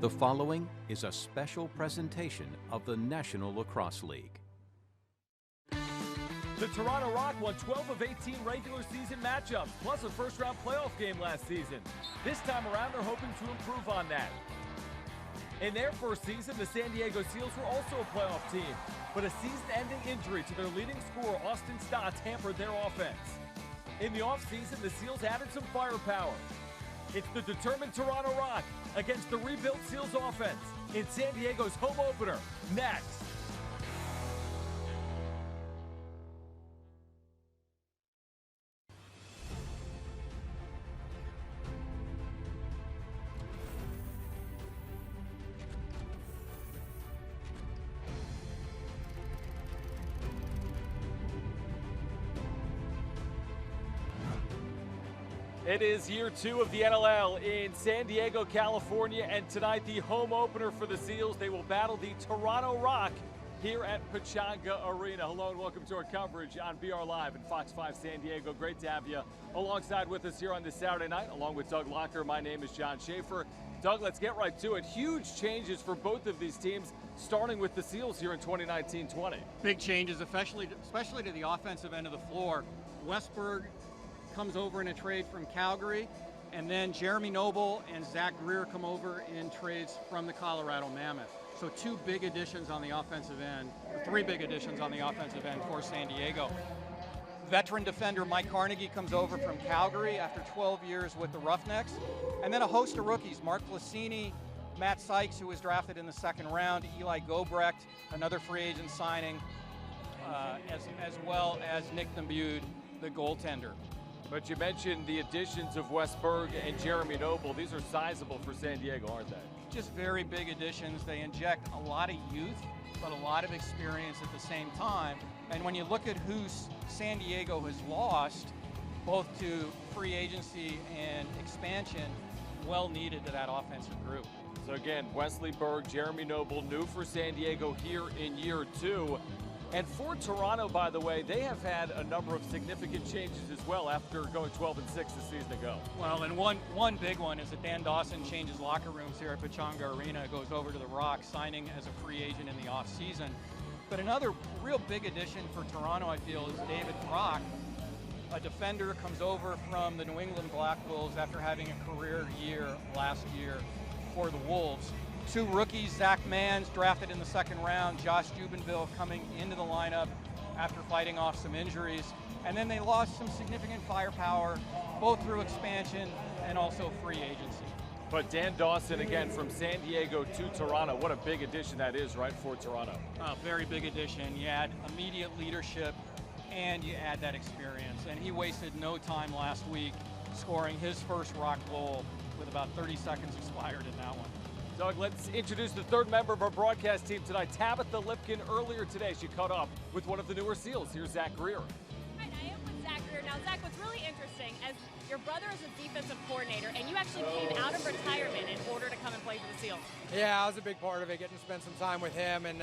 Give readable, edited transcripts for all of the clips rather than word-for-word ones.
The following is a special presentation of the National Lacrosse League. The Toronto Rock won 12 of 18 regular season matchups, plus a first-round playoff game last season. This time around, they're hoping to improve on that. In their first season, the San Diego Seals were also a playoff team, but a season-ending injury to their leading scorer, Austin Stotts, hampered their offense. In the offseason, the Seals added some firepower. It's the determined Toronto Rock against the rebuilt Seals offense in San Diego's home opener, next. It is year 2 of the NLL in San Diego, California, and tonight the home opener for the Seals. They will battle the Toronto Rock here at Pechanga Arena. Hello and welcome to our coverage on BR Live and Fox 5 San Diego. Great to have you alongside with us here on this Saturday night, along with Doug Locker. My name is John Schaefer. Doug, let's get right to it. Huge changes for both of these teams, starting with the Seals here in 2019-20. Big changes, especially to the offensive end of the floor. Westberg comes over in a trade from Calgary, and then Jeremy Noble and Zach Greer come over in trades from the Colorado Mammoth. So 2 big additions on the offensive end, or 3 big additions on the offensive end for San Diego. Veteran defender Mike Carnegie comes over from Calgary after 12 years with the Roughnecks. And then a host of rookies, Mark Placini, Matt Sykes, who was drafted in the second round, Eli Gobrecht, another free agent signing, as well as Nick Dumbude, the goaltender. But you mentioned the additions of Westberg and Jeremy Noble. These are sizable for San Diego, aren't they? Just very big additions. They inject a lot of youth, but a lot of experience at the same time. And when you look at who San Diego has lost, both to free agency and expansion, well needed to that offensive group. So again, Wesley Berg, Jeremy Noble, new for San Diego here in year 2. And for Toronto, by the way, they have had a number of significant changes as well after going 12-6 the season ago. Well, and one big one is that Dan Dawson changes locker rooms here at Pechanga Arena, goes over to the Rock, signing as a free agent in the offseason. But another real big addition for Toronto, I feel, is David Brock. A defender comes over from the New England Black Wolves after having a career year last year for the Wolves. 2 rookies, Zach Manns, drafted in the second round, Josh Jubenville coming into the lineup after fighting off some injuries. And then they lost some significant firepower, both through expansion and also free agency. But Dan Dawson, again, from San Diego to Toronto, what a big addition that is, right, for Toronto. Very big addition. You add immediate leadership and you add that experience. And he wasted no time last week scoring his first Rock goal with about 30 seconds expired in that one. Doug, let's introduce the third member of our broadcast team tonight, Tabitha Lipkin. Earlier today, she caught up with one of the newer Seals. Here's Zach Greer. All right, I am with Zach Greer. Now, Zach, what's really interesting is your brother is a defensive coordinator, and you actually came out of retirement in order to come and play for the Seals. Yeah, I was a big part of it, getting to spend some time with him, and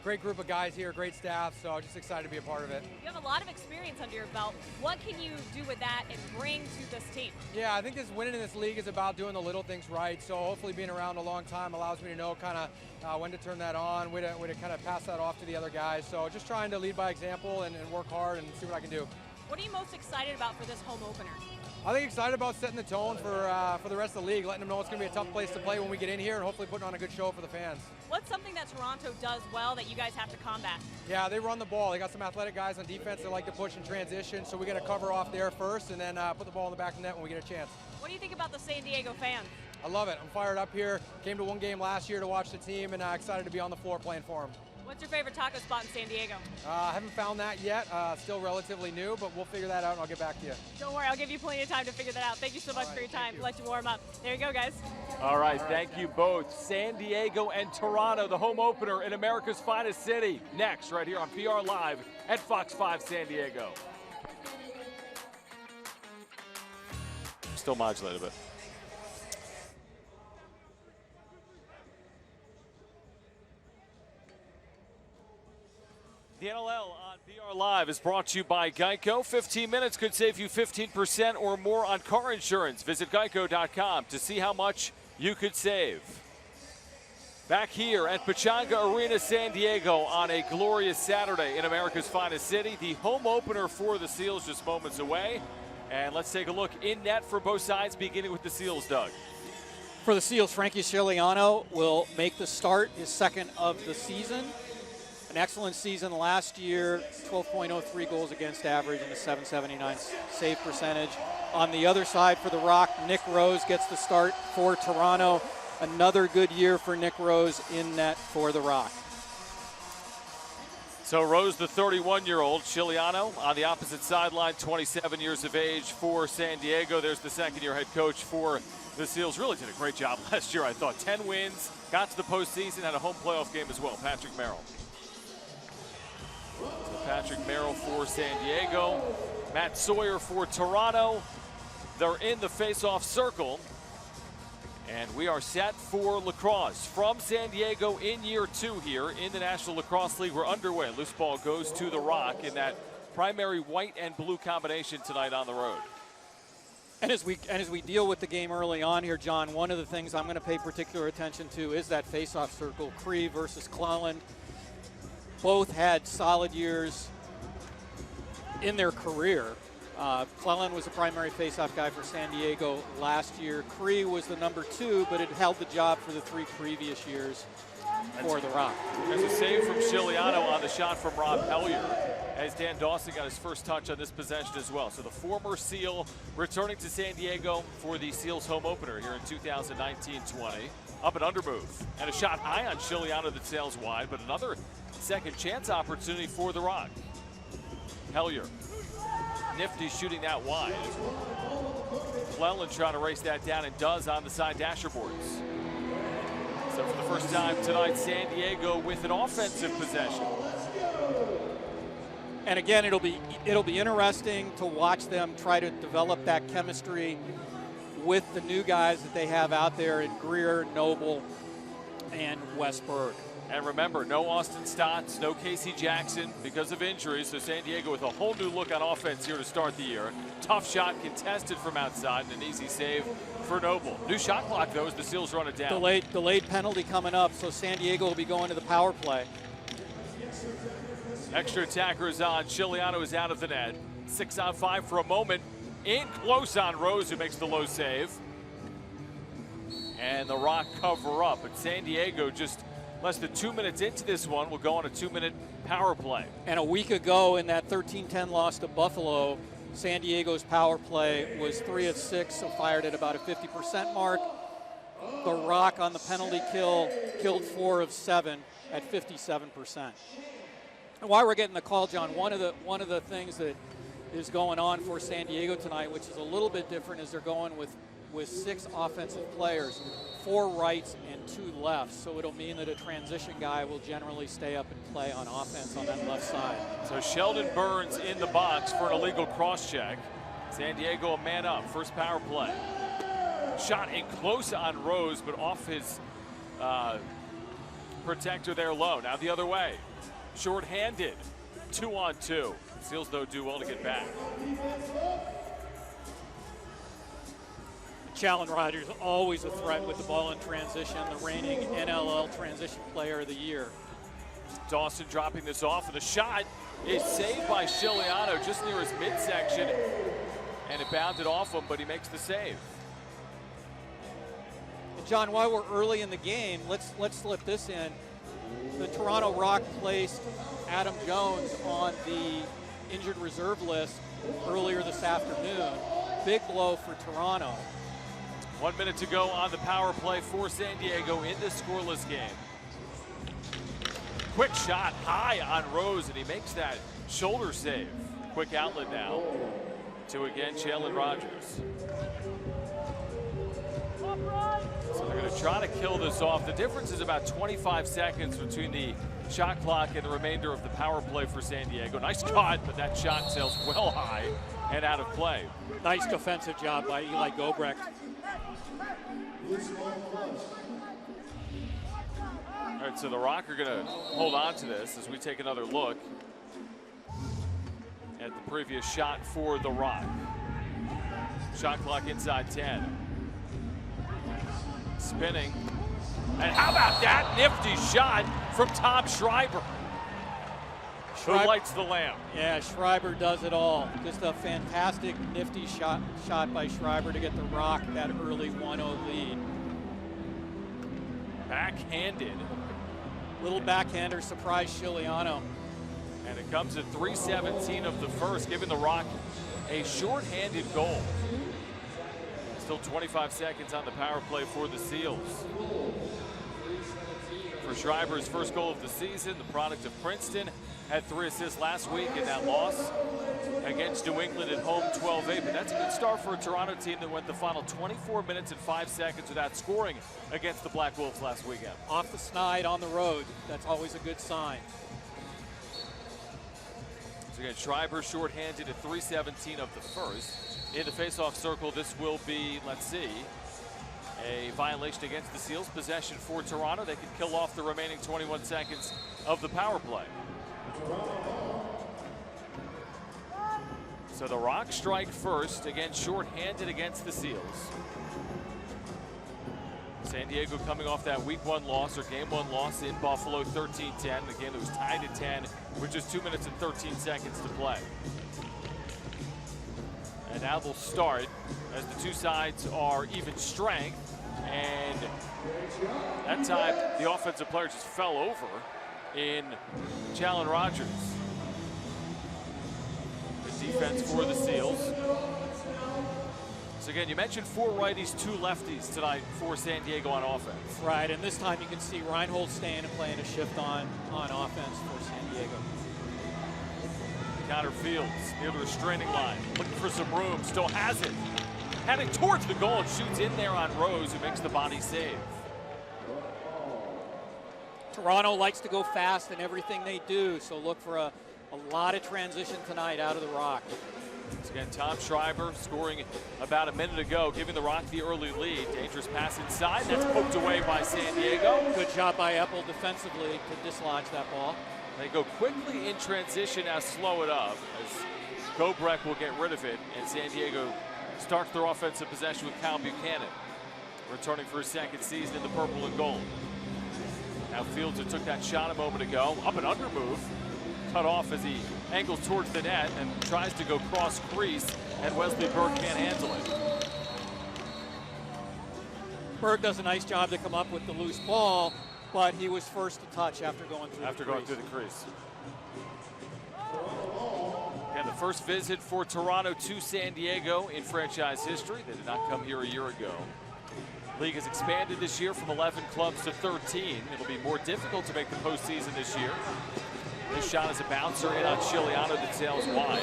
great group of guys here, great staff, so just excited to be a part of it. You have a lot of experience under your belt. What can you do with that and bring to this team? Yeah, I think winning in this league is about doing the little things right, so hopefully being around a long time allows me to know kind of when to turn that on, when to kind of pass that off to the other guys. So just trying to lead by example and work hard and see what I can do. What are you most excited about for this home opener? I think excited about setting the tone for the rest of the league, letting them know it's going to be a tough place to play when we get in here, and hopefully putting on a good show for the fans. What's something that Toronto does well that you guys have to combat? Yeah, they run the ball. They got some athletic guys on defense that like to push and transition, so we got to cover off there first and then put the ball in the back of the net when we get a chance. What do you think about the San Diego fans? I love it. I'm fired up here. Came to one game last year to watch the team, and excited to be on the floor playing for them. What's your favorite taco spot in San Diego? I haven't found that yet. Still relatively new, but we'll figure that out and I'll get back to you. Don't worry, I'll give you plenty of time to figure that out. Thank you so much for your time. Let you warm up. There you go, guys. All right, thank you both. San Diego and Toronto, the home opener in America's finest city. Next, right here on BR Live at Fox 5 San Diego. Still modulate a bit. The NLL on BR Live is brought to you by Geico. 15 minutes could save you 15% or more on car insurance. Visit geico.com to see how much you could save. Back here at Pechanga Arena, San Diego on a glorious Saturday in America's finest city. The home opener for the Seals just moments away. And let's take a look in net for both sides, beginning with the Seals, Doug. For the Seals, Frankie Siciliano will make the start, his second of the season. An excellent season last year, 12.03 goals against average and a 779 save percentage. On the other side for the Rock, Nick Rose gets the start for Toronto. Another good year for Nick Rose in net for the Rock. So Rose, the 31-year-old, Siciliano on the opposite sideline, 27 years of age for San Diego. There's the second-year head coach for the Seals. Really did a great job last year, I thought. 10 wins, got to the postseason, had a home playoff game as well. Patrick Merrill. So Patrick Merrill for San Diego. Matt Sawyer for Toronto. They're in the face-off circle. And we are set for lacrosse from San Diego in year 2 here in the National Lacrosse League. We're underway. Loose ball goes to the Rock in that primary white and blue combination tonight on the road. And as we deal with the game early on here, John, one of the things I'm going to pay particular attention to is that face-off circle, Cree versus Cleland. Both had solid years in their career. Cleland was the primary face-off guy for San Diego last year. Cree was the number 2, but had held the job for the 3 previous years for the Rock. There's a save from Siciliano on the shot from Rob Hellier, as Dan Dawson got his first touch on this possession as well. So the former Seal returning to San Diego for the Seals home opener here in 2019-20. Up and under move, and a shot high on Siciliano that sails wide, but another second chance opportunity for the Rock. Hellier. Nifty shooting that wide. Cleland trying to race that down and does on the side dasher boards. So for the first time tonight, San Diego with an offensive possession. And again, it'll be interesting to watch them try to develop that chemistry with the new guys that they have out there in Greer, Noble, and Westberg. And remember, no Austin Stotts, no Casey Jackson because of injuries. So San Diego with a whole new look on offense here to start the year. Tough shot contested from outside and an easy save for Noble. New shot clock, though, as the Seals run it down. Delayed penalty coming up, so San Diego will be going to the power play. Extra attackers on. Siciliano is out of the net. 6-on-5 for a moment. In close on Rose, who makes the low save. And the Rock cover up. But San Diego just less than 2 minutes into this one will go on a 2-minute power play. And a week ago in that 13-10 loss to Buffalo, San Diego's power play was 3 of 6, so fired at about a 50% mark. The Rock on the penalty kill killed 4 of 7 at 57%. And while we're getting the call, John, one of the things that is going on for San Diego tonight, which is a little bit different, is they're going with 6 offensive players, 4 rights and 2 lefts. So it'll mean that a transition guy will generally stay up and play on offense on that left side. So Sheldon Burns in the box for an illegal cross check. San Diego a man up, first power play. Shot in close on Rose, but off his protector there low. Now the other way. Short-handed, 2-on-2. Seals, though, do well to get back. Challen Rogers always a threat with the ball in transition, the reigning NLL Transition Player of the Year. Dawson dropping this off, and the shot is saved by Siciliano just near his midsection, and it bounded off him, but he makes the save. And John, while we're early in the game, let's slip this in. The Toronto Rock placed Adam Jones on the injured reserve list earlier this afternoon. Big blow for Toronto. 1 minute to go on the power play for San Diego in this scoreless game. Quick shot high on Rose, and he makes that shoulder save. Quick outlet now to, again, Challen Rogers. So they're going to try to kill this off. The difference is about 25 seconds between the shot clock and the remainder of the power play for San Diego. Nice cut, but that shot sails well high and out of play. Nice defensive job by Eli Gobrecht. All right, so the Rock are going to hold on to this as we take another look at the previous shot for the Rock. Shot clock inside 10. Spinning And how about that nifty shot from Tom Schreiber, who lights the lamp. Yeah, Schreiber does it all. Just a fantastic, nifty shot by Schreiber to get the Rock that early 1-0 lead. Backhanded. Little backhander surprise Giuliano. And it comes at 3:17 of the first, giving the Rock a shorthanded goal. Still 25 seconds on the power play for the Seals. For Schreiber's first goal of the season, the product of Princeton, had 3 assists last week in that loss against New England at home 12-8. But that's a good start for a Toronto team that went the final 24 minutes and 5 seconds without scoring against the Black Wolves last weekend. Off the snide on the road. That's always a good sign. So again, Schreiber shorthanded at 3:17 of the first. In the faceoff circle, this will be, let's see, a violation against the Seals. Possession for Toronto. They can kill off the remaining 21 seconds of the power play. So the Rock strike first, again shorthanded against the Seals. San Diego coming off that week 1 loss or game 1 loss in Buffalo, 13-10. Again, it was tied at 10 with just 2 minutes and 13 seconds to play. And now they'll start as the two sides are even strength. And that time, the offensive player just fell over in Challen Rogers. The defense for the Seals. So again, you mentioned 4 righties, 2 lefties tonight for San Diego on offense. Right, and this time you can see Reinhold staying and playing a shift on offense for San Diego. Connor Fields near the restraining line, looking for some room, still has it. Heading towards the goal and shoots in there on Rose, who makes the body save. Toronto likes to go fast in everything they do, so look for a lot of transition tonight out of the Rock. So again, Tom Schreiber scoring about a minute ago, giving the Rock the early lead. Dangerous pass inside, that's poked away by San Diego. Good job by Eppel defensively to dislodge that ball. They go quickly in transition, now slow it up, as Gobrek will get rid of it, and San Diego starts their offensive possession with Kyle Buchanan, returning for his second season in the purple and gold. Now Fields, who took that shot a moment ago, up and under move, cut off as he angles towards the net and tries to go cross crease, and Wesley Berg can't handle it. Berg does a nice job to come up with the loose ball, but he was first to touch after going through the crease. And the first visit for Toronto to San Diego in franchise history. They did not come here a year ago. League has expanded this year from 11 clubs to 13. It'll be more difficult to make the postseason this year. This shot is a bouncer in on Giuliano that sails wide.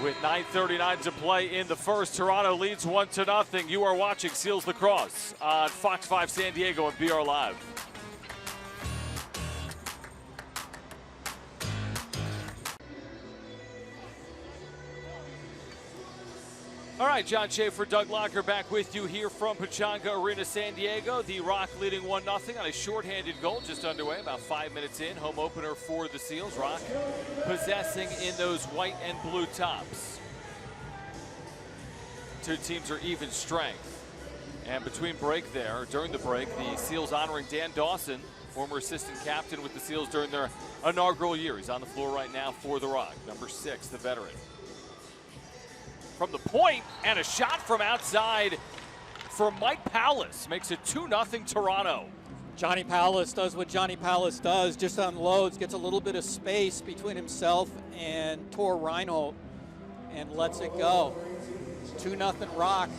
With 9:39 to play in the first, Toronto leads 1-0. You are watching Seals Lacrosse on Fox 5 San Diego and BR Live. All right, John Schaefer, Doug Locker back with you here from Pechanga Arena, San Diego. The Rock leading 1-0 on a shorthanded goal just underway, about 5 minutes in. Home opener for the Seals. Rock possessing in those white and blue tops. Two teams are even strength. And between break there, during the break, the Seals honoring Dan Dawson, former assistant captain with the Seals during their inaugural year. He's on the floor right now for the Rock, number 6, the veteran. From the point, and a shot from outside for Mike Powless. Makes it 2-0 Toronto. Johnny Powless does what Johnny Powless does, just unloads, gets a little bit of space between himself and Tor Reinhold, and lets it go. 2-0 Rock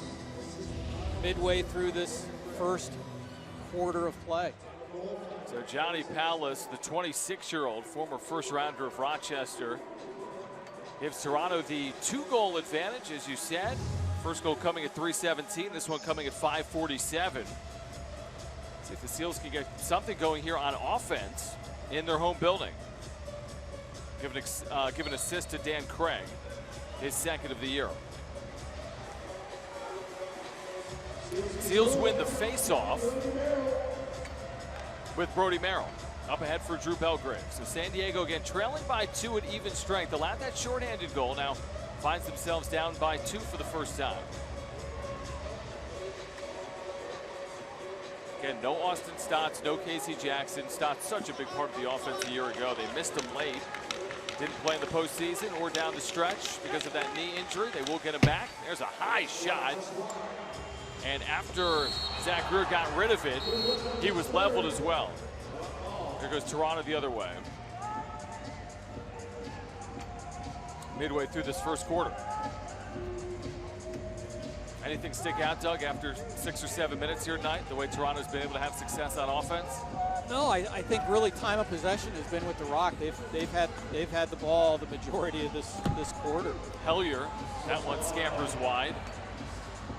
midway through this first quarter of play. So Johnny Powless, the 26-year-old former first rounder of Rochester, gives Toronto the 2-goal advantage, as you said. First goal coming at 3:17, this one coming at 5:47. See if the Seals can get something going here on offense in their home building. Give an assist to Dan Craig, his second of the year. Seals win the face-off with Brody Merrill. Up ahead for Drew Belgrave. So San Diego again trailing by 2 at even strength. Allowed that shorthanded goal, now finds themselves down by 2 for the first time. Again, no Austin Stotts, no Casey Jackson. Stotts, such a big part of the offense a year ago. They missed him late. Didn't play in the postseason or down the stretch because of that knee injury. They will get him back. There's a high shot. And after Zach Greer got rid of it, he was leveled as well. There goes Toronto the other way. Midway through this first quarter. Anything stick out, Doug, after 6 or 7 minutes here tonight, the way Toronto's been able to have success on offense? No, I think really time of possession has been with the Rock. They've had the ball the majority of this quarter. Hellier, that one scampers wide.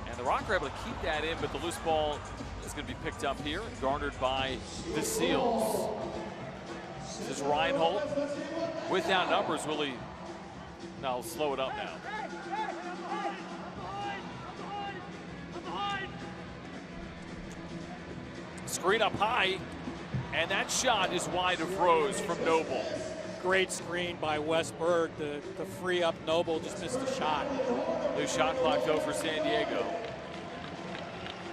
And the Rock are able to keep that in, but the loose ball is going to be picked up here and garnered by the Seals. This is Reinhold. Without numbers, will he? No, he'll slow it up now. Screen up high, and that shot is wide of Rose from Noble. Great screen by Westberg to free up Noble, just missed a shot. New shot clock though for San Diego.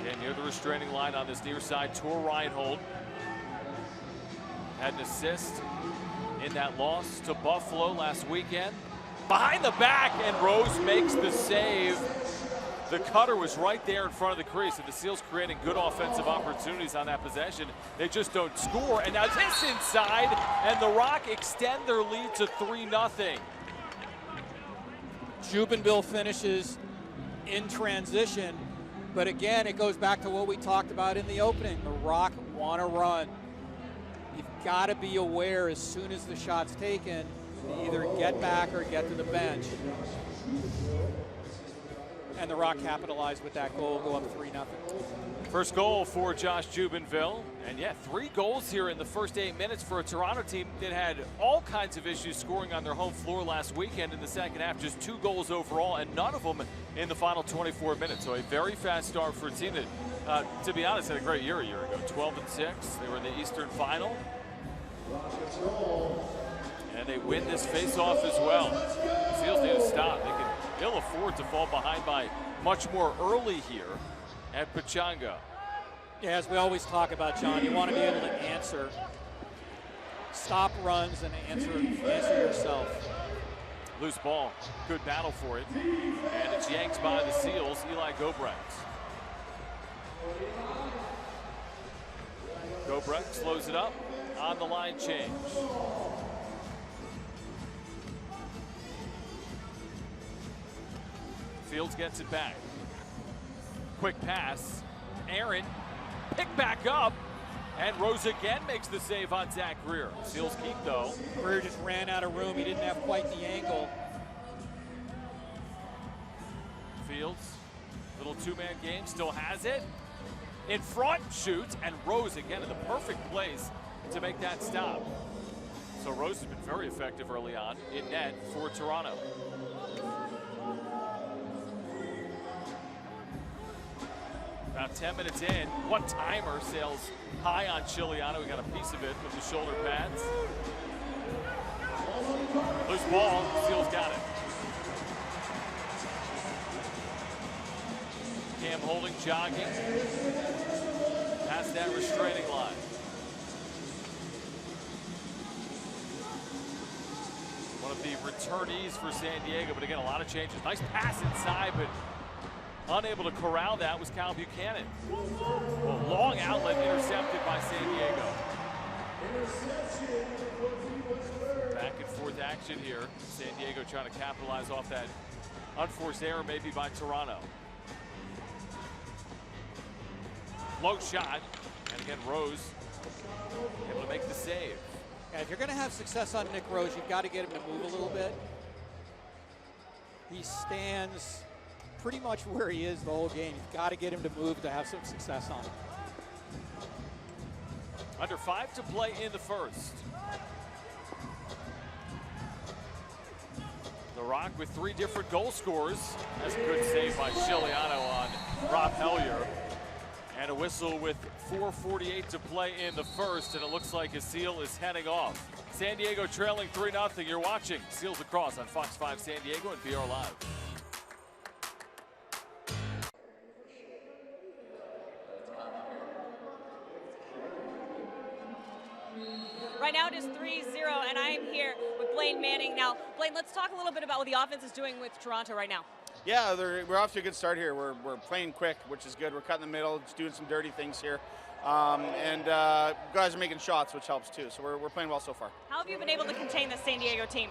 Again, near the restraining line on this near side, Tor Reinhold had an assist in that loss to Buffalo last weekend. Behind the back, and Rose makes the save. The cutter was right there in front of the crease, and the Seals creating good offensive opportunities on that possession. They just don't score, and now this inside, and the Rock extend their lead to 3-0. Jubenville finishes in transition, but again, it goes back to what we talked about in the opening. The Rock want to run. You've got to be aware as soon as the shot's taken, to either get back or get to the bench. And the Rock capitalized with that goal, go up 3-0. First goal for Josh Jubenville. And yeah, 3 goals here in the first 8 minutes for a Toronto team that had all kinds of issues scoring on their home floor last weekend in the second half. Just 2 goals overall, and none of them in the final 24 minutes. So a very fast start for a team that, to be honest, had a great year a year ago. 12-6. They were in the Eastern Final. And they win this face-off as well. The Seals need to stop. They can ill afford to fall behind by much more early here at Pechanga. Yeah, as we always talk about, John, you want to be able to answer, stop runs and answer yourself. Loose ball, good battle for it. And it's yanked by the Seals, Eli Gobrecht. Gobrecht slows it up on the line change. Fields gets it back. Quick pass. Aaron, pick back up. And Rose again makes the save on Zach Greer. Seals keep though. Greer just ran out of room. He didn't have quite the angle. Fields, little 2-man game, still has it. In front, shoots, and Rose again in the perfect place to make that stop. So Rose has been very effective early on in net for Toronto. About 10 minutes in, one timer sails high on Chiliano. We got a piece of it with the shoulder pads. Loose ball, Seals got it. Cam Holding jogging past that restraining line. One of the returnees for San Diego, but again, a lot of changes. Nice pass inside, but unable to corral that was Kyle Buchanan. Well, long outlet intercepted by San Diego. Back and forth action here. San Diego trying to capitalize off that unforced error maybe by Toronto. Low shot, and again Rose able to make the save. Yeah, if you're going to have success on Nick Rose, you've got to get him to move a little bit. He stands pretty much where he is the whole game. You've got to get him to move to have some success on him. Under 5 to play in the first. The Rock with 3 different goal scorers. That's a good save by Chiliano on Rob Hellier. And a whistle with 4:48 to play in the first, and it looks like a Seal is heading off. San Diego trailing 3-0. You're watching Seals Lacrosse on Fox 5 San Diego and BR Live. Right now it is 3-0, and I am here with Blaine Manning. Now, Blaine, let's talk a little bit about what the offense is doing with Toronto right now. Yeah, we're off to a good start here. We're playing quick, which is good. We're cutting the middle, just doing some dirty things here. Guys are making shots, which helps too. So we're playing well so far. How have you been able to contain the San Diego team?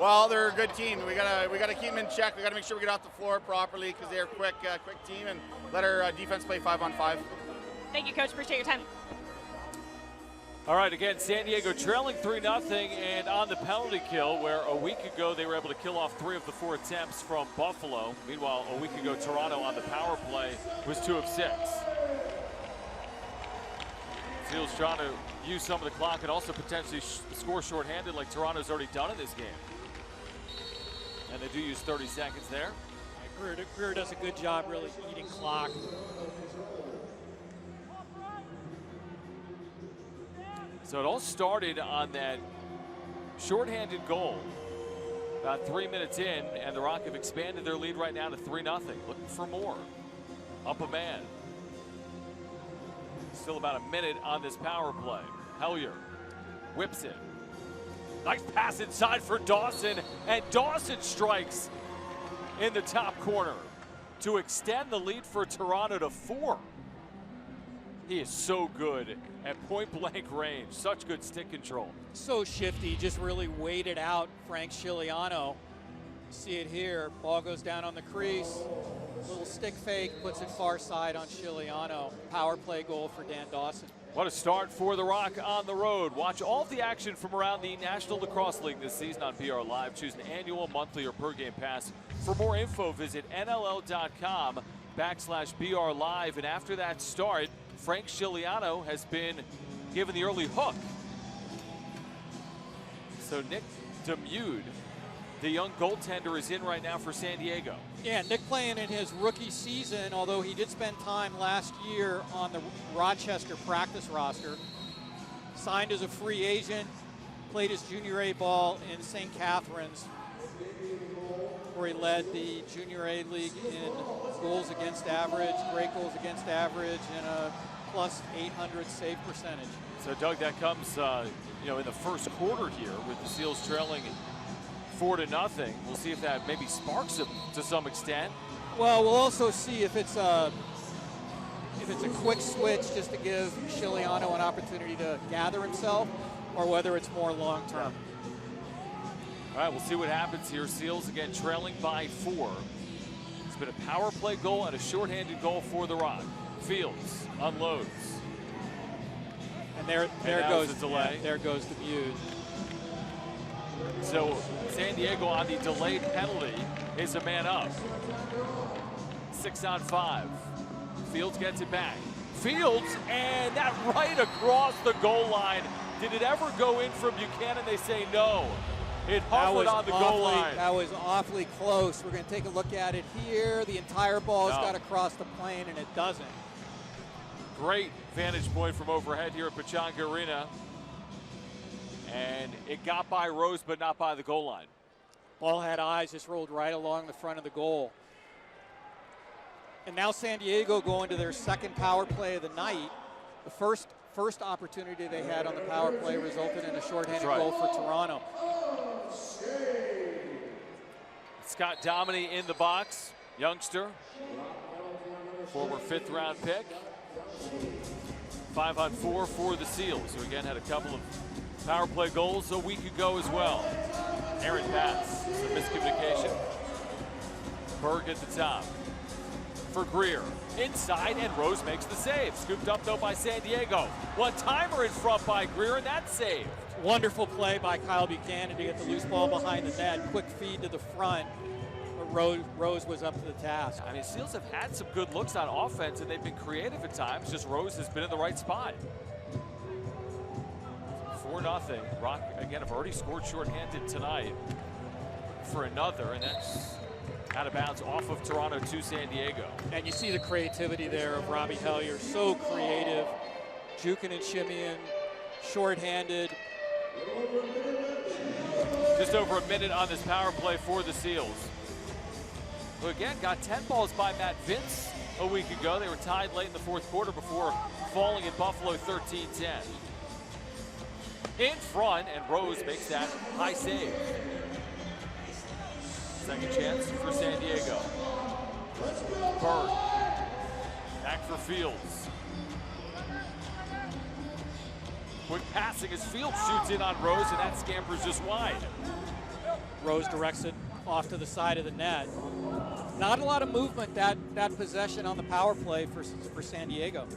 Well, they're a good team. We gotta keep them in check. We gotta make sure we get off the floor properly because they're a quick team, and let our defense play 5-on-5. Thank you, Coach. Appreciate your time. All right, again, San Diego trailing 3-0, and on the penalty kill, where a week ago they were able to kill off 3 of the 4 attempts from Buffalo. Meanwhile, a week ago, Toronto on the power play was 2 of 6. Seals trying to use some of the clock and also potentially score shorthanded like Toronto's already done in this game. And they do use 30 seconds there. Greer does a good job really eating clock. So it all started on that shorthanded goal about 3 minutes in, and the Rock have expanded their lead right now to 3-0. Looking for more. Up a man. Still about a minute on this power play. Hellyer whips it. Nice pass inside for Dawson, and Dawson strikes in the top corner to extend the lead for Toronto to 4. He is so good at point-blank range. Such good stick control. So shifty, just really waited out Frank Scigliano. See it here, ball goes down on the crease. Little stick fake, puts it far side on Scigliano. Power play goal for Dan Dawson. What a start for the Rock on the road. Watch all of the action from around the National Lacrosse League this season on BR Live. Choose an annual, monthly, or per game pass. For more info, visit NLL.com/BR Live. And after that start, Frank Scigliano has been given the early hook. So Nick Demude, the young goaltender, is in right now for San Diego. Yeah, Nick playing in his rookie season, although he did spend time last year on the Rochester practice roster. Signed as a free agent, played his junior A ball in St. Catharines, where he led the junior A league in goals against average, great goals against average, and a plus 800 save percentage. So Doug, that comes in the first quarter here with the Seals trailing 4-0. We'll see if that maybe sparks them to some extent. Well, we'll also see if it's a quick switch just to give Scigliano an opportunity to gather himself, or whether it's more long-term. All right, we'll see what happens here. Seals again trailing by 4. It's been a power play goal and a shorthanded goal for the Rock. Fields unloads. And there goes the delay. Yeah, there goes the Muse. So San Diego on the delayed penalty is a man up. 6-on-5. Fields gets it back. Fields, and that right across the goal line. Did it ever go in from Buchanan? They say no. It hovered on the goal line. That was awfully close. We're going to take a look at it here. The entire ball's got across the plane, and it doesn't. Great vantage point from overhead here at Pechanga Arena. And it got by Rose, but not by the goal line. Ball had eyes, just rolled right along the front of the goal. And now San Diego going to their second power play of the night. The first opportunity they had on the power play resulted in a shorthanded goal for Toronto. Scott Dominy in the box, youngster, former 5th-round pick. 5-on-4 for the Seals, who again had a couple of power play goals a week ago as well. Aaron pass, some miscommunication. Berg at the top for Greer. Inside, and Rose makes the save. Scooped up though by San Diego. One-timer in front by Greer, and that's saved. Wonderful play by Kyle Buchanan to get the loose ball behind the net. Quick feed to the front. But Rose was up to the task. I mean, Seals have had some good looks on offense, and they've been creative at times. Just Rose has been in the right spot. 4-0. Rock, again, have already scored shorthanded tonight for another, and that's out of bounds off of Toronto to San Diego. And you see the creativity there of Robbie Hellyer. So creative. Jukin and Shimeon, shorthanded. Just over a minute on this power play for the Seals, who again got 10 balls by Matt Vince a week ago. They were tied late in the fourth quarter before falling in Buffalo 13-10. in front, and Rose makes that high save. Second chance for San Diego. Bird. Back for Fields. Quick passing as Fields shoots in on Rose, and that scampers just wide. Rose directs it off to the side of the net. Not a lot of movement that possession on the power play for San Diego.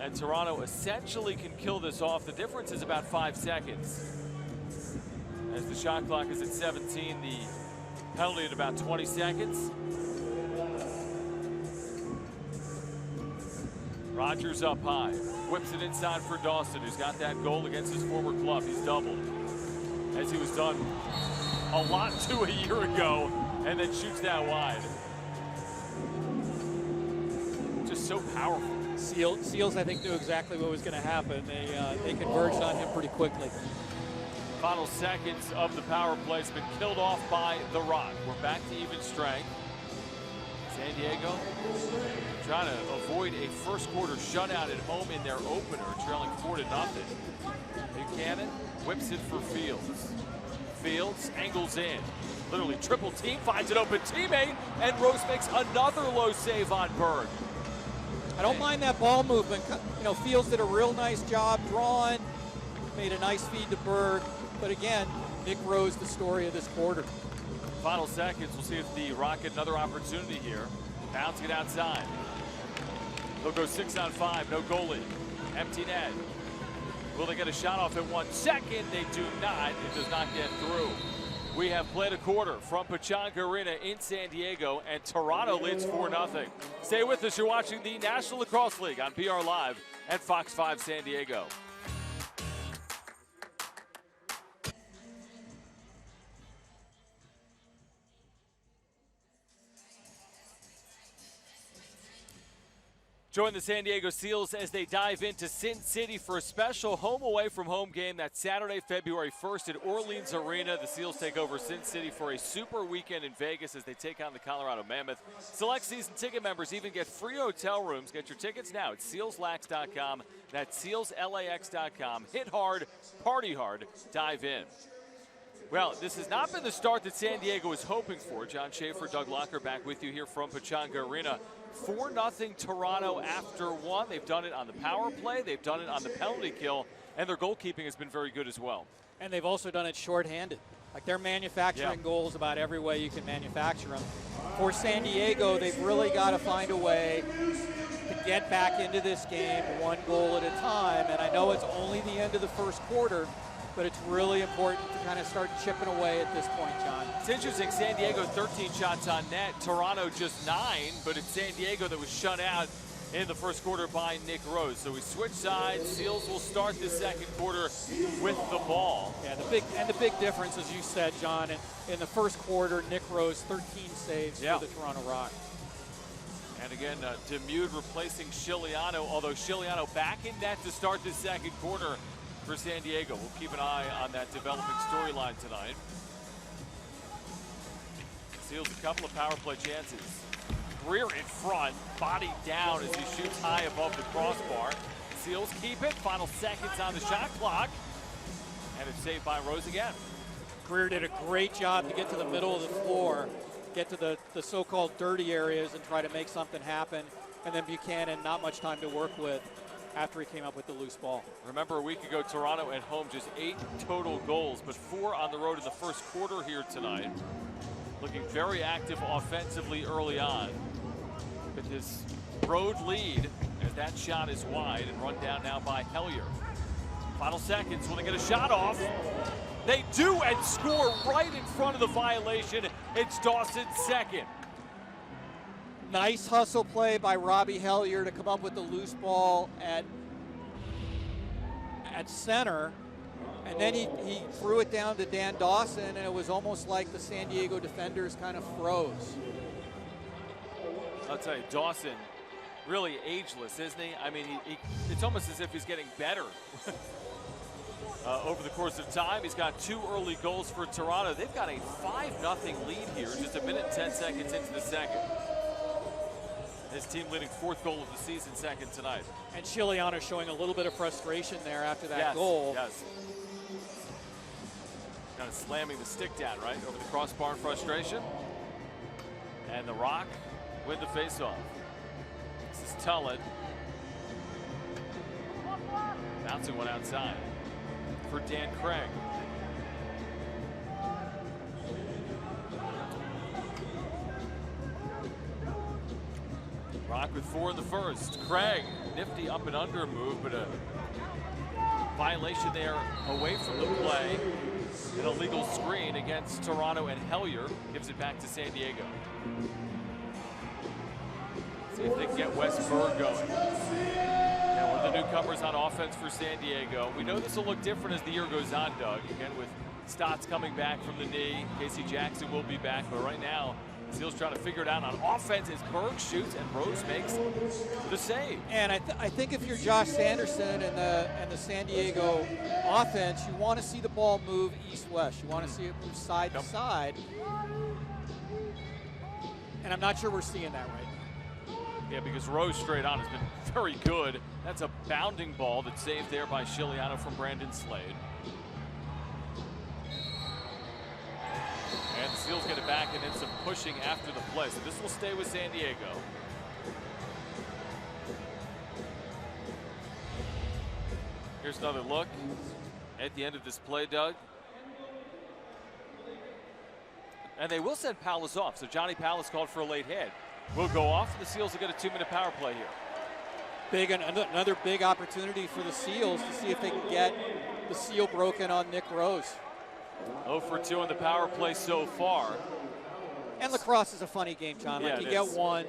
And Toronto essentially can kill this off. The difference is about 5 seconds. As the shot clock is at 17, the penalty at about 20 seconds. Rogers up high, whips it inside for Dawson, who's got that goal against his former club. He's doubled, as he was done a lot to a year ago, and then shoots that wide. Just so powerful. Seals, I think, knew exactly what was going to happen. They converged on him pretty quickly. Final seconds of the power play has been killed off by the Rock. We're back to even strength. San Diego trying to avoid a first quarter shutout at home in their opener, trailing 4-0. Buchanan whips it for Fields. Fields angles in. Literally triple team, finds an open teammate, and Rose makes another low save on Berg. I don't mind that ball movement. You know, Fields did a real nice job drawing, made a nice feed to Berg. But again, Nick Rose, the story of this quarter. Final seconds, we'll see if the Rock get another opportunity here. Bouncing it outside. They'll go 6-on-5, no goalie. Empty net. Will they get a shot off in 1 second? They do not. It does not get through. We have played a quarter from Pechanga Arena in San Diego, and Toronto leads 4-0. Stay with us. You're watching the National Lacrosse League on PR Live at Fox 5 San Diego. Join the San Diego Seals as they dive into Sin City for a special home away from home game. That's Saturday, February 1st at Orleans Arena. The Seals take over Sin City for a super weekend in Vegas as they take on the Colorado Mammoth. Select season ticket members even get free hotel rooms. Get your tickets now at sealslax.com. That's sealslax.com. Hit hard, party hard, dive in. Well, this has not been the start that San Diego was hoping for. John Schaefer, Doug Locker back with you here from Pechanga Arena. 4-0 Toronto after one. They've done it on the power play. They've done it on the penalty kill. And their goalkeeping has been very good as well. And they've also done it shorthanded. Like, they're manufacturing goals about every way you can manufacture them. For San Diego, they've really got to find a way to get back into this game 1 goal at a time. And I know it's only the end of the first quarter, but it's really important to kind of start chipping away at this point, John. It's interesting, San Diego 13 shots on net, Toronto just 9, but it's San Diego that was shut out in the first quarter by Nick Rose. So we switch sides. Seals will start the second quarter with the ball. Yeah, the big difference, as you said, John, in the first quarter, Nick Rose 13 saves for the Toronto Rock. And again, Demude replacing Chiliano, although Chiliano back in net to start the second quarter for San Diego. We'll keep an eye on that developing storyline tonight. Seals a couple of power play chances. Greer in front, body down as he shoots high above the crossbar. Seals keep it, final seconds on the shot clock. And it's saved by Rose again. Greer did a great job to get to the middle of the floor, get to the so-called dirty areas and try to make something happen. And then Buchanan, not much time to work with after he came up with the loose ball. Remember, a week ago, Toronto at home, just 8 total goals, but 4 on the road in the first quarter here tonight. Looking very active offensively early on. With his road lead, as that shot is wide and run down now by Hellier. Final seconds, will they get a shot off? They do, and score right in front of the violation. It's Dawson's second. Nice hustle play by Robbie Hellier to come up with the loose ball at center. And then he threw it down to Dan Dawson, and it was almost like the San Diego defenders kind of froze. I'll tell you, Dawson, really ageless, isn't he? I mean, it's almost as if he's getting better over the course of time. He's got 2 early goals for Toronto. They've got a 5-0 lead here, just 1 minute and 10 seconds into the second. His team leading 4th goal of the season, second tonight. And Chiliano showing a little bit of frustration there after that goal. Yes. Kind of slamming the stick down, right, over the crossbar in frustration. And the Rock win the faceoff. This is Tullett. Bouncing one outside for Dan Craig. Rock with 4 in the first. Craig, nifty up and under move, but a violation there away from the play. An illegal screen against Toronto, and Hellier gives it back to San Diego. See if they can get Wes Berg going. Yeah, one of the newcomers on offense for San Diego. We know this will look different as the year goes on, Doug. Again, with Stotts coming back from the knee. Casey Jackson will be back, but right now, Seals trying to figure it out on offense as Berg shoots and Rose makes the save. And I think if you're Josh Sanderson and the San Diego offense, you want to see the ball move east-west. You want to see it move side to side. And I'm not sure we're seeing that right now. Yeah, because Rose straight on has been very good. That's a bounding ball that's saved there by Shiliano from Brandon Slade. And the Seals get it back and then some pushing after the play. So this will stay with San Diego. Here's another look at the end of this play, Doug. And they will send Palas off. So Johnny Palas called for a late hit. Will go off, and the Seals will get a 2-minute power play here. Another big opportunity for the Seals to see if they can get the seal broken on Nick Rose. 0 for 2 on the power play so far. And lacrosse is a funny game, John. Yeah, like you get one.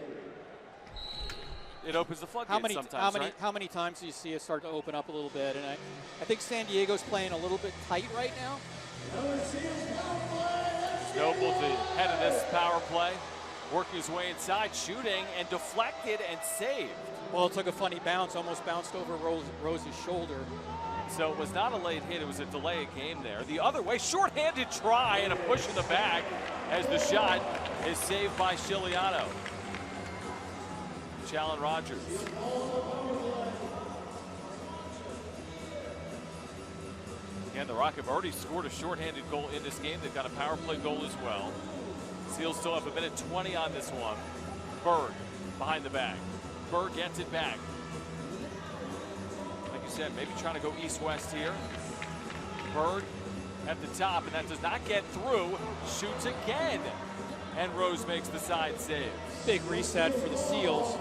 It opens the floodgates sometimes, right? How many times do you see it start to open up a little bit? And I think San Diego's playing a little bit tight right now. Noble to head of this power play. Working his way inside, shooting, and deflected and saved. Well, it took a funny bounce, almost bounced over Rose's shoulder. So it was not a late hit, it was a delay of game there. The other way, shorthanded try and a push in the back as the shot is saved by Shiliano. Challen Rogers. Again, the Rock have already scored a shorthanded goal in this game. They've got a power play goal as well. Seals still have a minute 20 on this one. Berg behind the back. Berg gets it back. Like you said, maybe trying to go east-west here. Berg at the top, and that does not get through. Shoots again. And Rose makes the side save. Big reset for the Seals.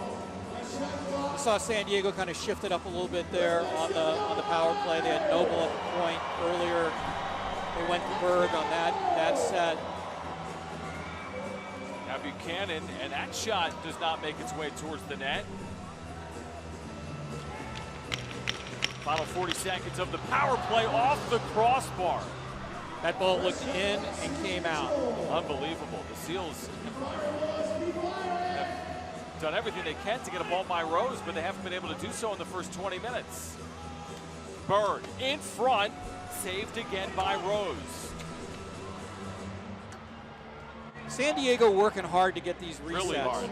We saw San Diego kind of shift it up a little bit there on the power play. They had Noble at the point earlier. They went to Berg on that set. Now Buchanan, and that shot does not make its way towards the net. Final 40 seconds of the power play off the crossbar. That ball looked in and came out. Unbelievable. The Seals have done everything they can to get a ball by Rose, but they haven't been able to do so in the first 20 minutes. Berg in front, saved again by Rose. San Diego working hard to get these resets. Really hard.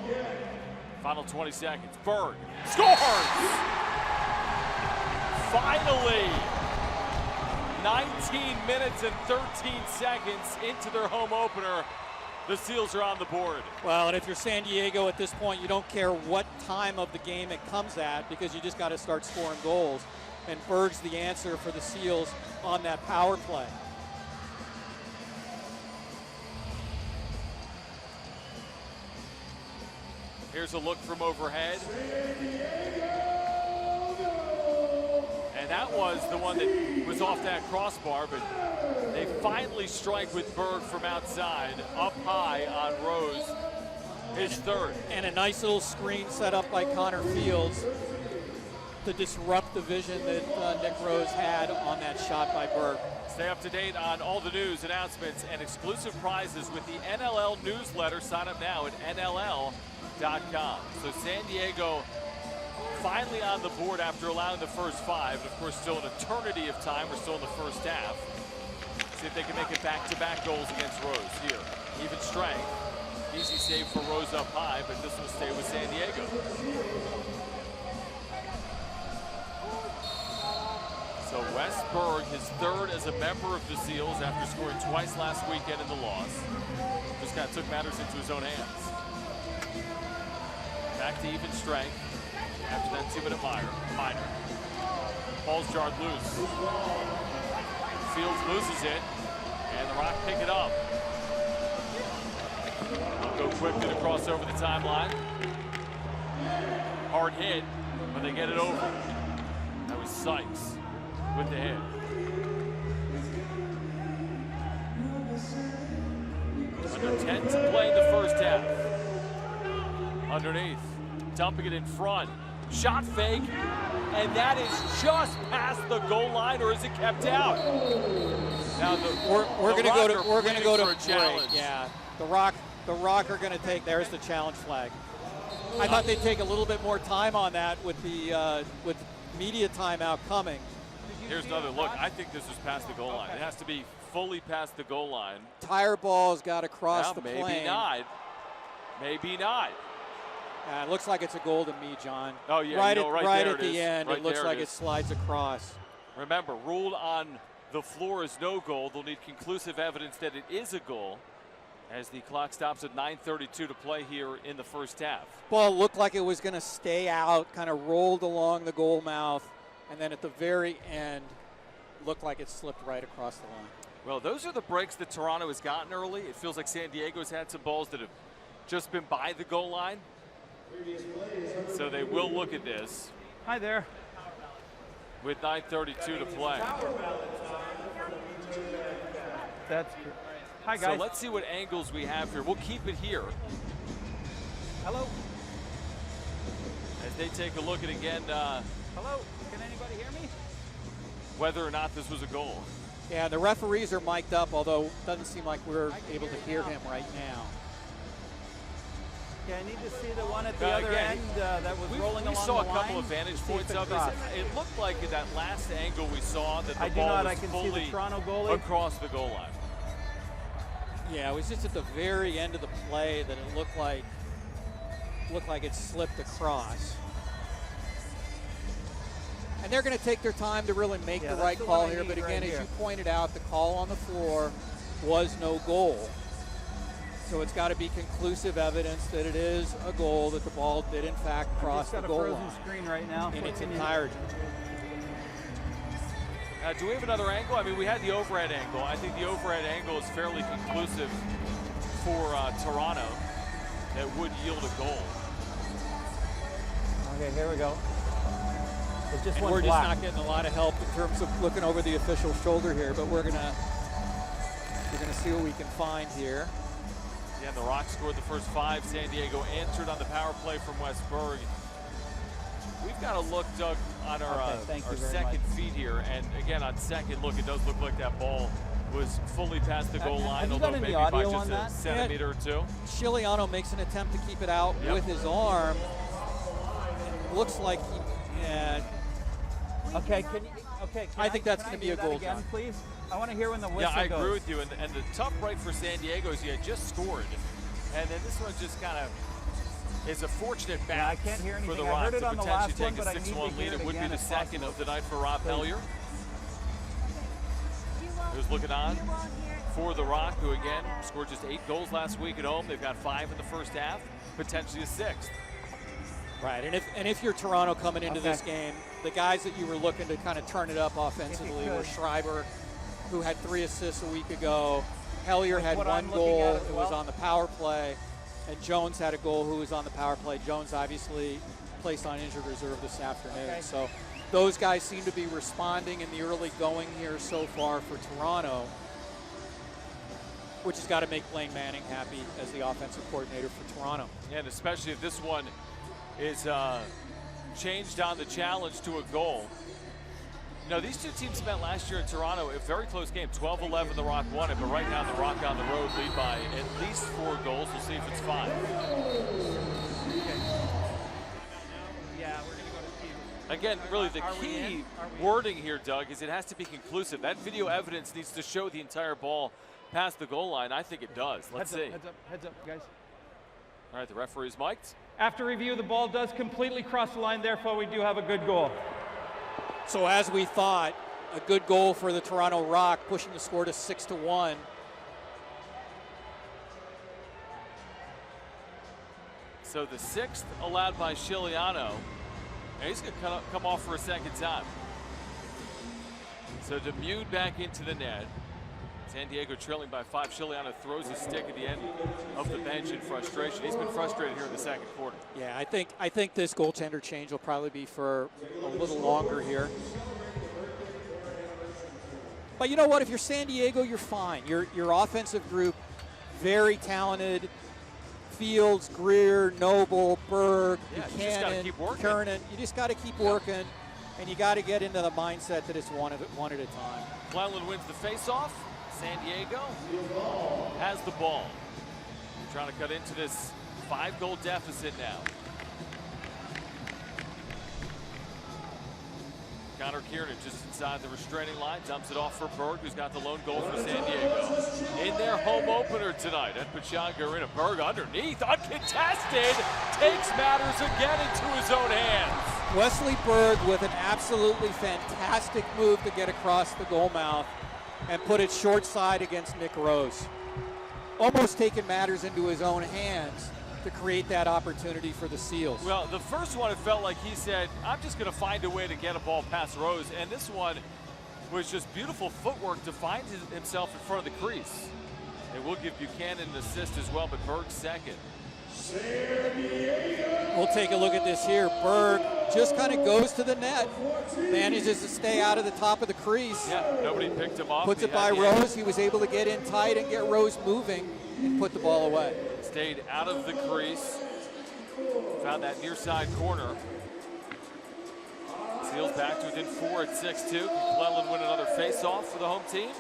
Final 20 seconds. Berg scores! Finally! 19 minutes and 13 seconds into their home opener. The Seals are on the board. Well, and if you're San Diego at this point, you don't care what time of the game it comes at because you just got to start scoring goals. And Berg's the answer for the Seals on that power play. Here's a look from overhead. And that was the one that was off that crossbar, but they finally strike with Berg from outside, up high on Rose, his third. And a nice little screen set up by Connor Fields to disrupt the vision that Nick Rose had on that shot by Berg. Stay up to date on all the news, announcements, and exclusive prizes with the NLL newsletter. Sign up now at NLL.com. So San Diego finally on the board after allowing the first 5. Of course, still an eternity of time. We're still in the first half. See if they can make it back-to-back goals against Rose here. Even strength. Easy save for Rose up high, but this will stay with San Diego. So Westberg, his third as a member of the Seals after scoring twice last weekend in the loss. Just kind of took matters into his own hands. Back to even strength after that 2-minute minor. Ball's jarred loose. Fields loses it, and the Rock pick it up. They'll go quickly to cross over the timeline. Hard hit, but they get it over. That was Sykes with the hit. Under 10 to play in the first half. Underneath, dumping it in front. Shot fake, and that is just past the goal line, or is it kept out? Now we're going to go to a challenge. Yeah, the Rock are going to take. There's the challenge flag. I thought they'd take a little bit more time on that with the media timeout coming. Here's another look. I think this was past the goal line. It has to be fully past the goal line. Tire ball's got to cross the maybe plane. Maybe not. It looks like it's a goal to me, John. Oh, yeah. Right there at the end, right it looks like it it slides across. Remember, ruled on the floor is no goal. They'll need conclusive evidence that it is a goal as the clock stops at 9:32 to play here in the first half. Ball looked like it was going to stay out, kind of rolled along the goal mouth, and then at the very end, looked like it slipped right across the line. Well, those are the breaks that Toronto has gotten early. It feels like San Diego's had some balls that have just been by the goal line. So they will look at this. Hi there. With 9:32 to play. That's good. Hi, guys. So let's see what angles we have here. We'll keep it here. Hello. As they take a look at again Hello. Can anybody hear me? whether or not this was a goal. Yeah, the referees are mic'd up, although it doesn't seem like we're able to hear him right now. Yeah, I need to see the one at the other end that was rolling along the line. We saw a couple of vantage points of this. It looked like in that last angle we saw that the ball was fully across the goal line. Yeah, it was just at the very end of the play that it looked like it slipped across. And they're going to take their time to really make the right call here. But again, as you pointed out, the call on the floor was no goal. So it's got to be conclusive evidence that it is a goal, that the ball did in fact cross the goal line screen right now in its entirety. Do we have another angle? I mean, we had the overhead angle. I think the overhead angle is fairly conclusive for Toronto. That would yield a goal. Okay, here we go. It's just we're just not getting a lot of help in terms of looking over the official's shoulder here, but we're gonna see what we can find here. Yeah, the Rock scored the first 5. San Diego answered on the power play from Westberg. We've got to look, Doug, on our second feed here. And again, on second look, it does look like that ball was fully past the goal line, although maybe by just a centimeter or two. Chiliano makes an attempt to keep it out with his arm. It looks like he. I think that's going to be a goal. Again, please. I want to hear when the whistle goes. Yeah, I agree with you. And the tough break for San Diego is he had just scored. And then this one just kind of is a fortunate bounce for the Rock to potentially take a 6-1 lead. It would be the second of the night for Rob Hellyer, who's looking on for the Rock, who again scored just 8 goals last week at home. They've got 5 in the first half, potentially a 6th. Right, and if you're Toronto coming into this game, the guys that you were looking to kind of turn it up offensively were Schreiber, who had 3 assists a week ago. Hellyer had 1 goal. It was on the power play. And Jones had a goal who was on the power play. Jones obviously placed on injured reserve this afternoon. So those guys seem to be responding in the early going here so far for Toronto, which has got to make Blaine Manning happy as the offensive coordinator for Toronto. Yeah, and especially if this one is changed on the challenge to a goal. You know, these two teams met last year in Toronto, a very close game, 12-11, the Rock won it, but right now the Rock on the road lead by at least 4 goals. We'll see if it's 5. Yeah, we're going to go to Steve. Again, really the key wording here, Doug, is it has to be conclusive. That video evidence needs to show the entire ball past the goal line. I think it does. Let's see. Heads up, guys. All right, the referee's mic'd. After review, the ball does completely cross the line. Therefore, we do have a good goal. So as we thought, a good goal for the Toronto Rock, pushing the score to 6-1. So the 6th allowed by Chiliano, and he's going to come off for a second time. So Demude back into the net. San Diego trailing by 5. Chiliano throws a stick at the end of the bench in frustration. He's been frustrated here in the second quarter. Yeah, I think this goaltender change will probably be for a little longer here. But you know what? If you're San Diego, you're fine. Your offensive group, very talented. Fields, Greer, Noble, Berg, Buchanan, Kernan. You just got to keep working, and you got to get into the mindset that it's one at a time. Cleveland wins the faceoff. San Diego has the ball. Trying to cut into this 5-goal deficit now. Connor Kiernan just inside the restraining line, dumps it off for Berg, who's got the lone goal for San Diego. In their home opener tonight at Pechanga Arena, Berg underneath, uncontested, takes matters again into his own hands. Wesley Berg with an absolutely fantastic move to get across the goal mouth and put it short side against Nick Rose. Almost taking matters into his own hands to create that opportunity for the Seals. Well, the first one, it felt like he said, I'm just going to find a way to get a ball past Rose. And this one was just beautiful footwork to find himself in front of the crease. It will give Buchanan an assist as well, but Berg second. We'll take a look at this here. Berg just kind of goes to the net, manages to stay out of the top of the crease. Yeah, nobody picked him off. Puts it by Rose. He was able to get in tight and get Rose moving and put the ball away. Stayed out of the crease. Found that near side corner. Seals back to within 4 at 6-2. Can Cleveland win another face-off for the home team?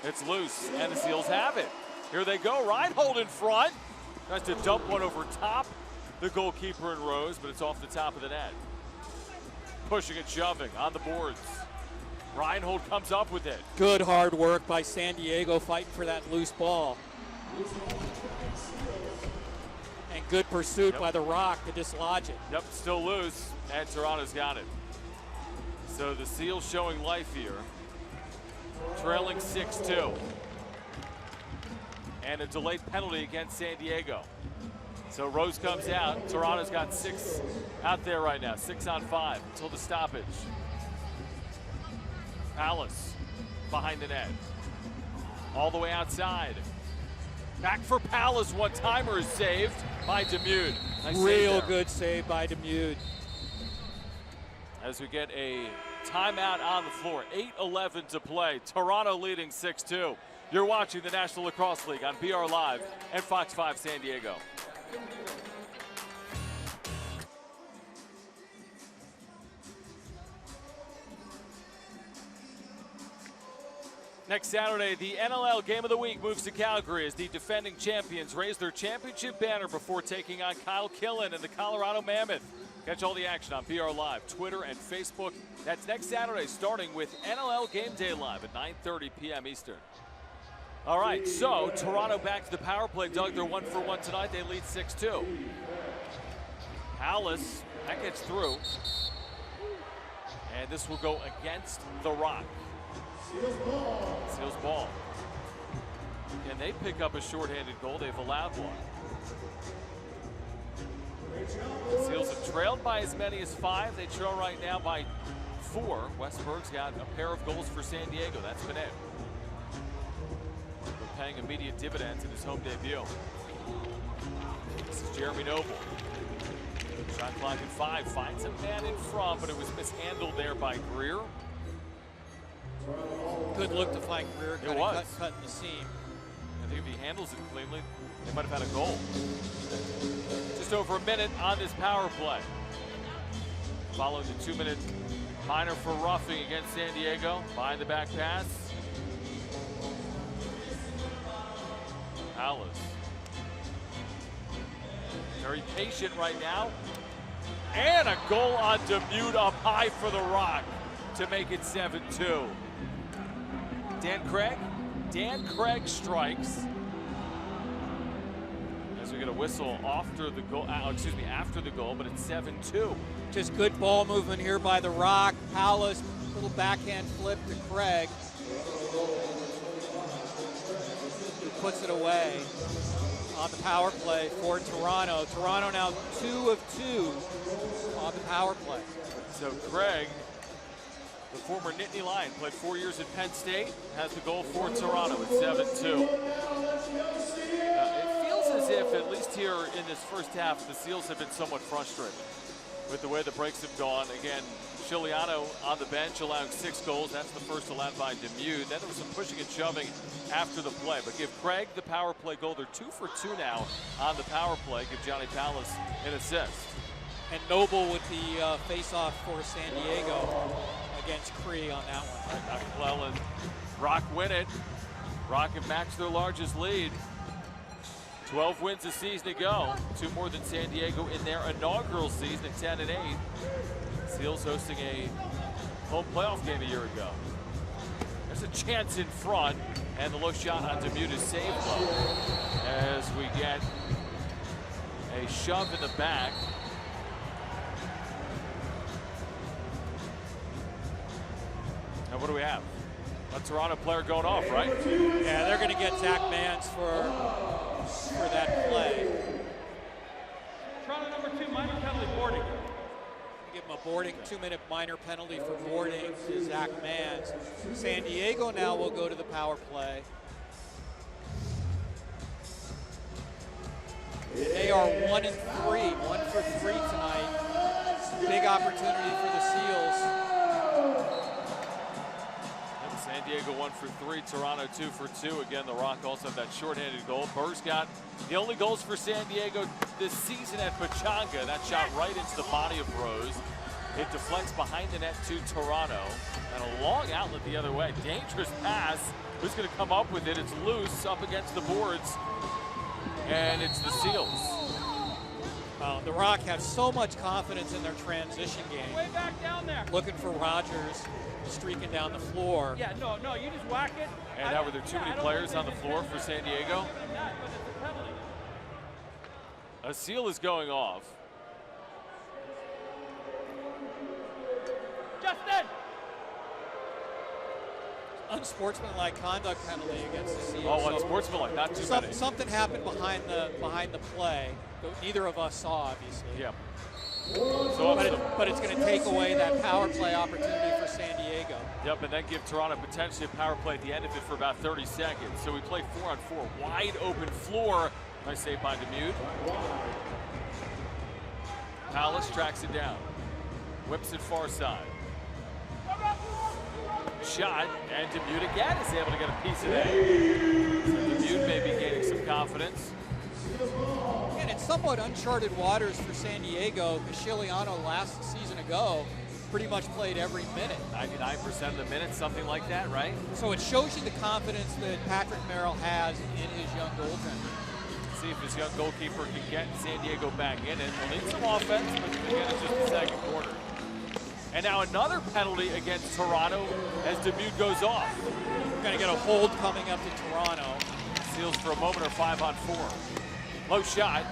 It's loose, and the Seals have it. Here they go. Reinhold in front. Tries to dump one over top the goalkeeper in Rose, but it's off the top of the net. Pushing and shoving on the boards. Reinhold comes up with it. Good hard work by San Diego fighting for that loose ball. And good pursuit by the Rock to dislodge it. Yep, still loose, and Toronto's got it. So the Seals showing life here. Trailing 6-2. And a delayed penalty against San Diego. So Rose comes out. Toronto's got 6 out there right now. 6 on 5 until the stoppage. Palace behind the net. All the way outside. Back for Palace. One-timer is saved by Demude. Nice Real good save by Demude. As we get a timeout on the floor. 8:11 to play. Toronto leading 6-2. You're watching the National Lacrosse League on BR Live and Fox 5 San Diego. Next Saturday, the NLL Game of the Week moves to Calgary as the defending champions raise their championship banner before taking on Kyle Killen and the Colorado Mammoth. Catch all the action on BR Live, Twitter, and Facebook. That's next Saturday, starting with NLL Game Day Live at 9:30 p.m. Eastern. All right, so Toronto back to the power play. Doug, they're 1-for-1 tonight. They lead 6-2. Palace, that gets through. And this will go against the Rock. Seals ball. Can they pick up a shorthanded goal? They've allowed one. The Seals have trailed by as many as 5. They trail right now by 4. Westberg's got a pair of goals for San Diego. That's been it. They're paying immediate dividends in his home debut. This is Jeremy Noble. Shot clock at 5. Finds a man in front, but it was mishandled there by Greer. Good look to find Greer. It was. Cutting the seam. I think if he handles it cleanly, they might have had a goal. Just over a minute on this power play. Following the 2-minute minor for roughing against San Diego. Behind the back pass. Palace. Very patient right now. And a goal on Demude up high for the Rock to make it 7-2. Dan Craig strikes. As we get a whistle after the goal, after the goal, but it's 7-2. Just good ball movement here by the Rock. Palace Little backhand flip to Craig. He puts it away on the power play for Toronto. Toronto now 2 of 2 on the power play. So Craig, the former Nittany Lion, played 4 years at Penn State, has the goal for Toronto at 7-2. It feels as if, at least here in this first half, the Seals have been somewhat frustrated with the way the breaks have gone. Again, Chiliano on the bench, allowing 6 goals. That's the first allowed by Demude. Then there was some pushing and shoving after the play. But give Craig the power play goal. They're 2 for 2 now on the power play. Give Johnny Palace an assist. And Noble with the face-off for San Diego against Cree on that one. McClellan, Rock win it. Rock have matched their largest lead. 12 wins a season ago, 2 more than San Diego in their inaugural season at 10-8. Seals hosting a home playoff game a year ago. There's a chance in front, and the low shot on Demude is saved low as we get a shove in the back. Now what do we have? A Toronto player going off, right? Yeah, they're going to get Zach Mans for that play. Toronto number 2, minor penalty, boarding. Give him a boarding, 2-minute minor penalty for boarding to Zach Mans. San Diego now will go to the power play. They are 1 and 3, 1 for 3 tonight. Big opportunity for the Seals. San Diego 1 for 3, Toronto 2 for 2. Again, the Rock also have that shorthanded goal. Berg's got the only goals for San Diego this season at Pechanga. That shot right into the body of Rose. It deflects behind the net to Toronto. And a long outlet the other way. Dangerous pass. Who's going to come up with it? It's loose up against the boards. And it's the Seals. The Rock have so much confidence in their transition game. Way back down there. Looking for Rogers streaking down the floor. Yeah, no, you just whack it. And now were there too many players on the floor for San Diego? A Seal is going off. Justin! Unsportsmanlike conduct penalty against the Seals. Oh, unsportsmanlike, not too many. Something happened behind the play that neither of us saw, obviously. Yeah. So but it's going to take away that power play opportunity for San Diego. Yep, and then give Toronto potentially a power play at the end of it for about 30 seconds. So we play 4-on-4, wide open floor. Nice save by Demude. Palace tracks it down. Whips it far side. Shot, and Demude again is able to get a piece of that. So Demude may be gaining some confidence. And it's somewhat uncharted waters for San Diego because Chiliano last season ago pretty much played every minute. 99% of the minutes, something like that, right? So it shows you the confidence that Patrick Merrill has in his young goaltender. See if his young goalkeeper can get San Diego back in it. We'll need some offense, but again, it's just the second quarter. And now another penalty against Toronto as Demude goes off. We're going to get a hold coming up to Toronto. Seals for a moment are 5-on-4. Low shot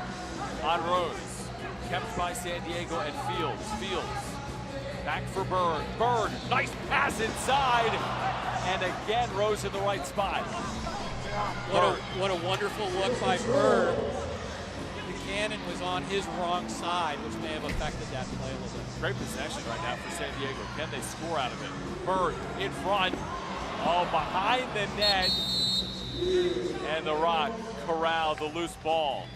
on Rose. Kept by San Diego and Fields. Fields back for Bird. Bird, nice pass inside. And again, Rose in the right spot. What a wonderful look by Bird. Buchanan was on his wrong side, which may have affected that play a little bit. Great possession right now for San Diego. Can they score out of it? Bird in front. Oh, behind the net. And the Rock corral the loose ball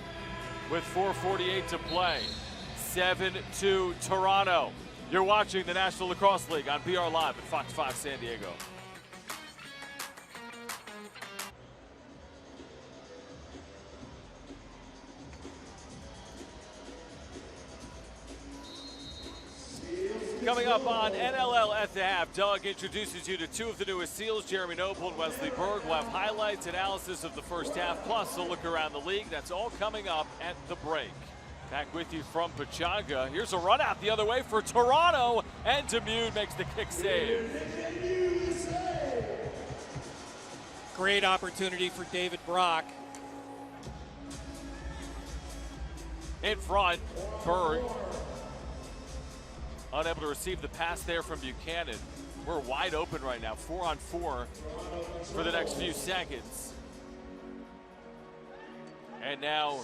with 4:48 to play. 7-2 Toronto. You're watching the National Lacrosse League on BR Live at Fox 5 San Diego. Coming up on NLL at the half, Doug introduces you to 2 of the newest Seals, Jeremy Noble and Wesley Berg. We'll have highlights, analysis of the first half, plus a look around the league. That's all coming up at the break. Back with you from Pechanga. Here's a run out the other way for Toronto, and Demude makes the kick save. Great opportunity for David Brock. In front, Berg unable to receive the pass there from Buchanan. We're wide open right now, 4-on-4 for the next few seconds. And now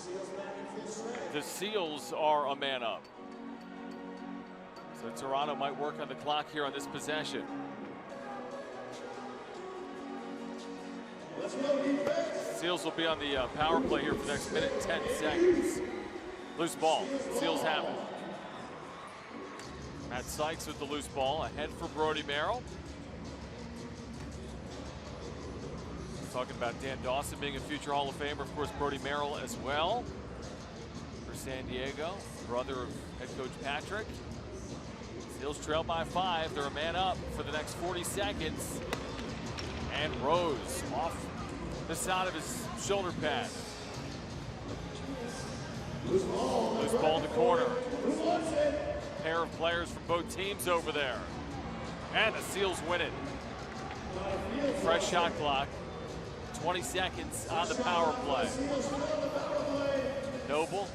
the Seals are a man up. So Toronto might work on the clock here on this possession. Seals will be on the power play here for the next minute and 10 seconds. Loose ball, Seals have it. Matt Sykes with the loose ball, ahead for Brody Merrill. Talking about Dan Dawson being a future Hall of Famer, of course Brody Merrill as well for San Diego, brother of head coach Patrick. Seals trail by 5, they're a man up for the next 40 seconds. And Rose off the side of his shoulder pad. Loose ball in the corner. Pair of players from both teams over there. And the Seals win it. Fresh shot clock. 20 seconds on the power play. Noble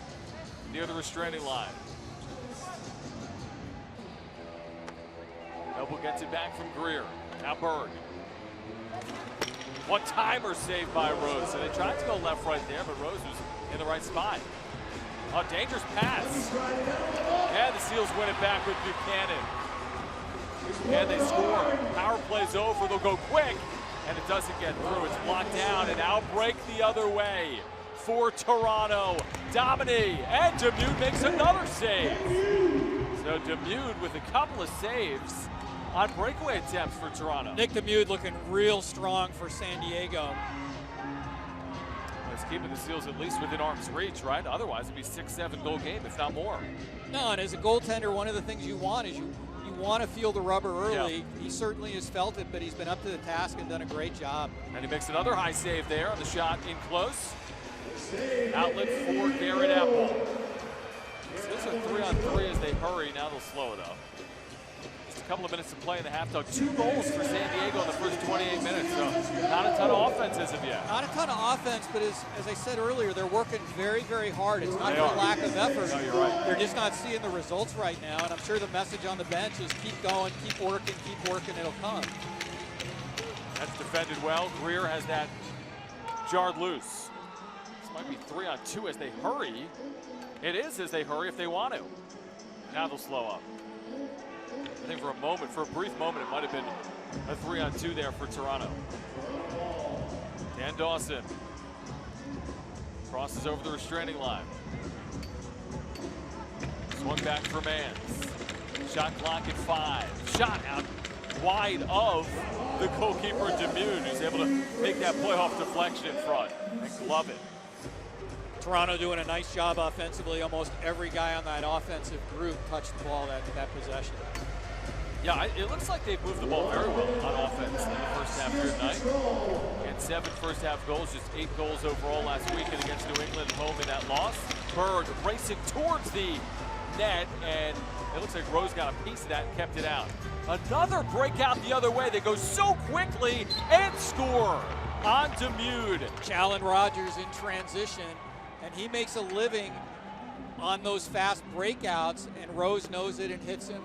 near the restraining line. Noble gets it back from Greer. Now Berg. One-timer saved by Rose. So they tried to go left right there, but Rose was in the right spot. Oh, dangerous pass. And the Seals win it back with Buchanan. And they score. Power play's over. They'll go quick. And it doesn't get through. It's blocked down. And outbreak the other way for Toronto. Domine. And Demude makes another save. So Demude with a couple of saves on breakaway attempts for Toronto. Nick Demude looking real strong for San Diego. It's keeping the Seals at least within arm's reach, right? Otherwise, it'd be 6-7 goal game, if not more. No, and as a goaltender, one of the things you want is you want to feel the rubber early. Yeah. He certainly has felt it, but he's been up to the task and done a great job. And he makes another high save there on the shot in close. Outlet for Garrett Apple. Seals are 3-on-3 as they hurry. Now they'll slow it up. Just a couple of minutes to play in the half, dog. 2 goals for San Diego in the first 28 minutes, so not a ton of offense as of yet. Not a ton of offense, but as I said earlier, they're working very, very hard. It's not for lack of effort. No, you're right. They're just not seeing the results right now, and I'm sure the message on the bench is keep going, keep working, it'll come. That's defended well. Greer has that jarred loose. This might be 3-on-2 as they hurry. It is as they hurry if they want to. Now they'll slow up. I think for a brief moment, it might have been a 3-on-2 there for Toronto. Dan Dawson crosses over the restraining line. Swung back for Mans. Shot clock at 5. Shot out wide of the goalkeeper Demude, who's able to make that playoff deflection in front and glove it. Toronto doing a nice job offensively. Almost every guy on that offensive group touched the ball that possession. Yeah, it looks like they've moved the ball very well on offense in the first half here tonight. Had 7 first half goals, just 8 goals overall last weekend against New England home in that loss. Berg racing towards the net, and it looks like Rose got a piece of that and kept it out. Another breakout the other way. They go so quickly and score on Demude. Challen Rogers in transition, and he makes a living on those fast breakouts, and Rose knows it and hits him.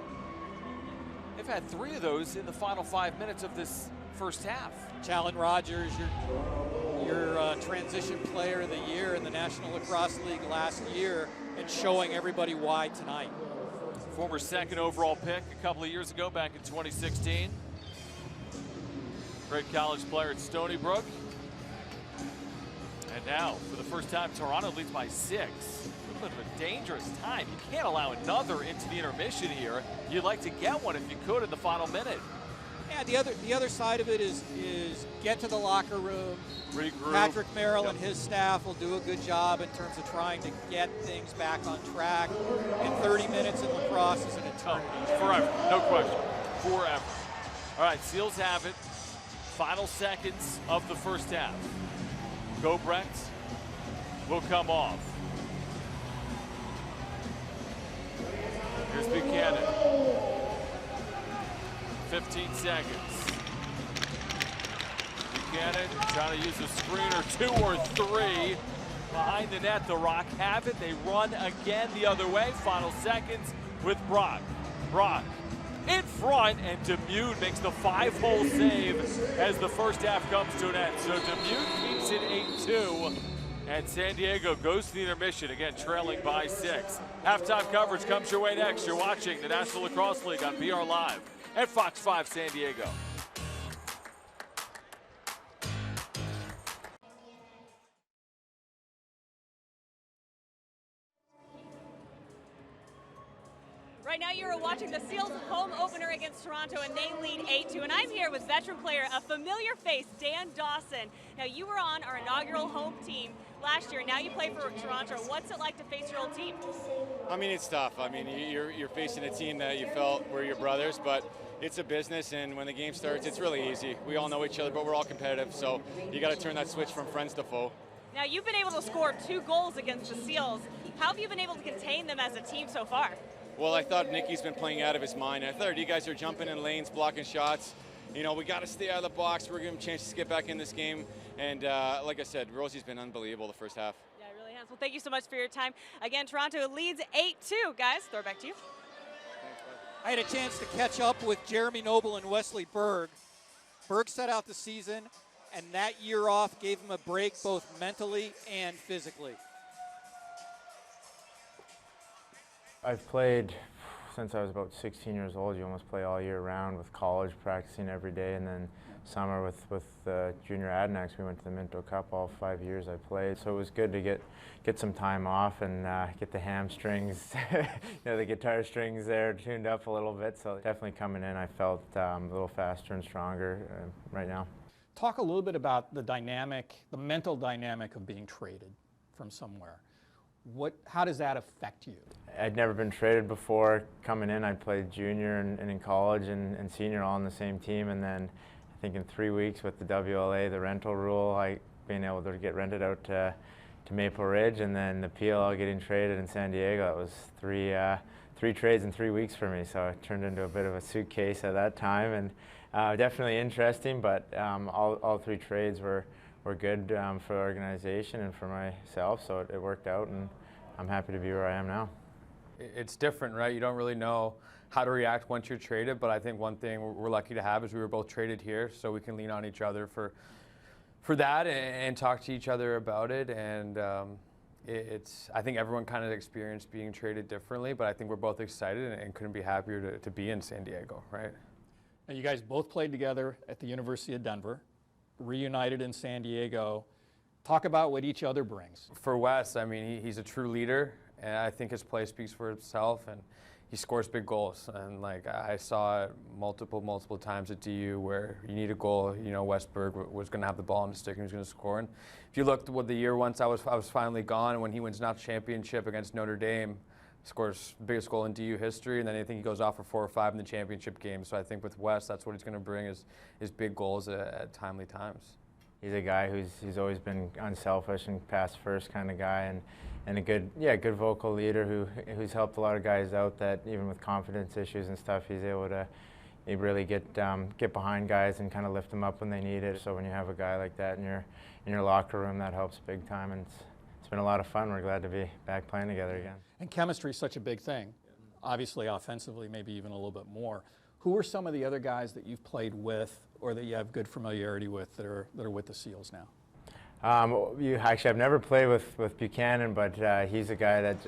They've had 3 of those in the final 5 minutes of this first half. Challen Rogers, your transition player of the year in the National Lacrosse League last year, and showing everybody why tonight. Former 2nd overall pick a couple of years ago, back in 2016. Great college player at Stony Brook. And now, for the first time, Toronto leads by 6. A little bit of a dangerous time. You can't allow another into the intermission here. You'd like to get one if you could in the final minute. Yeah, the other side of it is get to the locker room. Regroup. Patrick Merrill and his staff will do a good job in terms of trying to get things back on track. And 30 minutes in lacrosse is an eternity. Forever, no question. Forever. All right, Seals have it. Final seconds of the first half. Gobrecht will come off. Here's Buchanan. 15 seconds. Buchanan trying to use a screen or 2 or 3. Behind the net, the Rock have it. They run again the other way. Final seconds with Brock. Brock in front, and Demuth makes the 5-hole save as the first half comes to an end. So Demuth keeps it 8-2, and San Diego goes to the intermission, again trailing by 6. Halftime coverage comes your way next. You're watching the National Lacrosse League on BR Live at Fox 5 San Diego. Right now you are watching the Seals home opener against Toronto, and they lead 8-2. And I'm here with veteran player, a familiar face, Dan Dawson. Now you were on our inaugural home team last year. Now you play for Toronto. What's it like to face your old team? I mean, it's tough. I mean, you're facing a team that you felt were your brothers, but it's a business, and when the game starts, it's really easy. We all know each other, but we're all competitive, so you got to turn that switch from friends to foe. Now you've been able to score 2 goals against the Seals. How have you been able to contain them as a team so far? Well, I thought Nicky's been playing out of his mind. I thought you guys are jumping in lanes, blocking shots. You know, we got to stay out of the box. We're giving him chances to get back in this game. And like I said, Rosie's been unbelievable the first half. Yeah, it really has. Well, thank you so much for your time. Again, Toronto leads 8-2. Guys, throw it back to you. I had a chance to catch up with Jeremy Noble and Wesley Berg. Berg set out the season, and that year off gave him a break both mentally and physically. I've played since I was about 16 years old. You almost play all year round with college, practicing every day, and then summer with junior Adanacs. We went to the Minto Cup all 5 years I played. So it was good to get some time off and get the hamstrings, the guitar strings there tuned up a little bit. So definitely coming in, I felt a little faster and stronger right now. Talk a little bit about the dynamic, the mental dynamic of being traded from somewhere. How does that affect you? I'd never been traded before. Coming in, I played junior and in college and senior all on the same team, and then I think in 3 weeks with the WLA, the rental rule, being able to get rented out to Maple Ridge, and then the PLL getting traded in San Diego. That was three trades in 3 weeks for me, so it turned into a bit of a suitcase at that time, and definitely interesting, but all 3 trades were good for the organization and for myself, so it worked out, and I'm happy to be where I am now. It's different, right? You don't really know how to react once you're traded, but I think one thing we're lucky to have is we were both traded here, so we can lean on each other for that and talk to each other about it. And I think everyone kind of experienced being traded differently, but I think we're both excited and couldn't be happier to be in San Diego, right? And you guys both played together at the University of Denver, reunited in San Diego. Talk about what each other brings. For Wes, I mean, he's a true leader, and I think his play speaks for itself, and he scores big goals. And like I saw it multiple times at DU where you need a goal, Wes Berg was going to have the ball in the stick and he was going to score. And if you looked at the year once I was finally gone, when he wins national championship against Notre Dame, scores the biggest goal in DU history, and then I think he goes off for 4 or 5 in the championship game. So I think with Wes, that's what he's going to bring is big goals at timely times. He's a guy who's always been unselfish and pass first kind of guy, and a good vocal leader who's helped a lot of guys out that even with confidence issues and stuff, he's able to really get behind guys and kind of lift them up when they need it. So when you have a guy like that in your locker room, that helps big time, and it's been a lot of fun. We're glad to be back playing together again. And chemistry is such a big thing. Obviously, offensively, maybe even a little bit more. Who are some of the other guys that you've played with or that you have good familiarity with that are with the Seals now? Actually, I've never played with Buchanan, but he's a guy that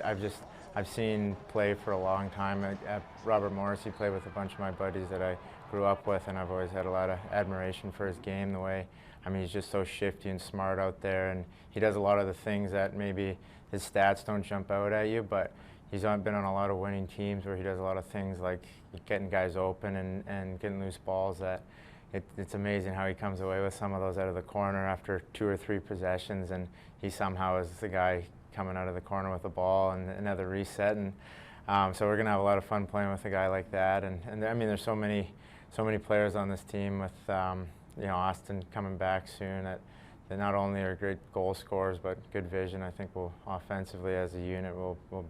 I've seen play for a long time. At Robert Morris, he played with a bunch of my buddies that I grew up with, and I've always had a lot of admiration for his game. He's just so shifty and smart out there, and he does a lot of the things that maybe his stats don't jump out at you, but he's been on a lot of winning teams where he does a lot of things like getting guys open and getting loose balls that it's amazing how he comes away with some of those out of the corner after 2 or 3 possessions, and he somehow is the guy coming out of the corner with the ball and another reset. And so we're going to have a lot of fun playing with a guy like that. And I mean, there's so many players on this team with Austin coming back soon that not only are great goal scorers but good vision. I think we'll offensively as a unit we'll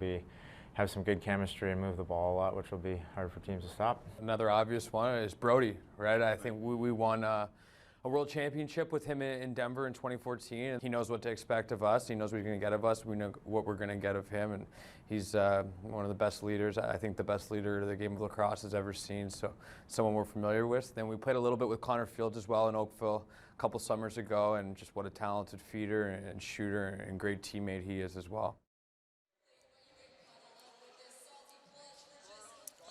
have some good chemistry and move the ball a lot, which will be hard for teams to stop. Another obvious one is Brody, right? I think we won a a world championship with him in Denver in 2014. And he knows what to expect of us. He knows what he's going to get of us. We know what we're going to get of him. And he's one of the best leaders. I think the best leader the game of lacrosse has ever seen. So someone we're familiar with. Then we played a little bit with Connor Fields as well in Oakville a couple summers ago. And just what a talented feeder and shooter and great teammate he is as well.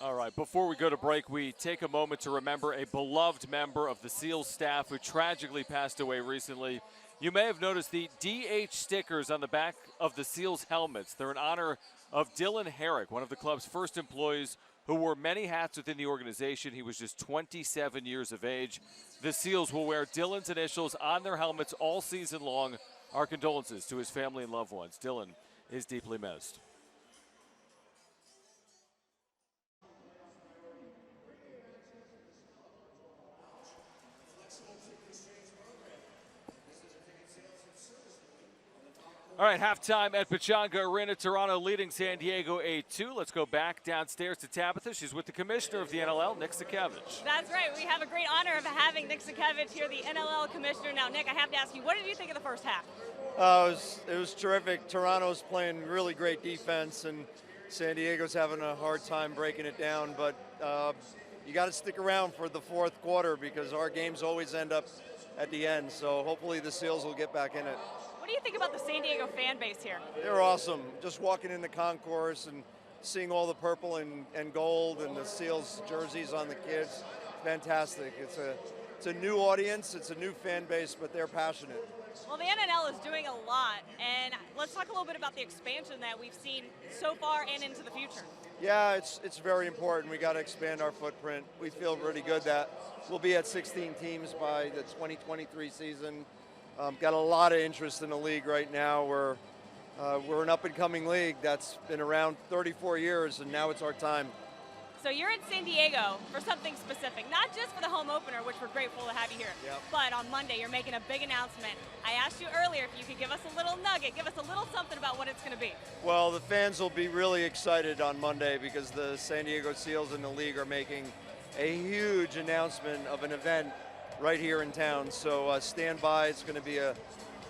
All right, before we go to break, we take a moment to remember a beloved member of the Seals staff who tragically passed away recently. You may have noticed the DH stickers on the back of the Seals helmets. They're in honor of Dylan Herrick, one of the club's first employees who wore many hats within the organization. He was just 27 years of age. The Seals will wear Dylan's initials on their helmets all season long. Our condolences to his family and loved ones. Dylan is deeply missed. All right, halftime at Pechanga Arena. Toronto leading San Diego 8-2. Let's go back downstairs to Tabitha. She's with the commissioner of the NLL, Nick Sakiewicz. That's right. We have a great honor of having Nick Sakiewicz here, the NLL commissioner. Now, Nick, I have to ask you, what did you think of the first half? It was terrific. Toronto's playing really great defense, and San Diego's having a hard time breaking it down. But you got to stick around for the fourth quarter because our games always end up at the end. So hopefully the Seals will get back in it. What do you think about the San Diego fan base here? They're awesome. Just walking in the concourse and seeing all the purple and gold and the Seals jerseys on the kids, fantastic. It's a new audience, it's a new fan base, but they're passionate. Well, the NNL is doing a lot, and let's talk a little bit about the expansion that we've seen so far and into the future. Yeah, it's very important. We got to expand our footprint. We feel really good that we'll be at 16 teams by the 2023 season. Got a lot of interest in the league right now. We're an up-and-coming league that's been around 34 years, and now it's our time. So you're in San Diego for something specific, not just for the home opener, which we're grateful to have you here, yep. But on Monday you're making a big announcement. I asked you earlier if you could give us a little nugget, give us a little something about what it's going to be. Well, the fans will be really excited on Monday because the San Diego Seals and the league are making a huge announcement of an event right here in town. So stand by. It's going to be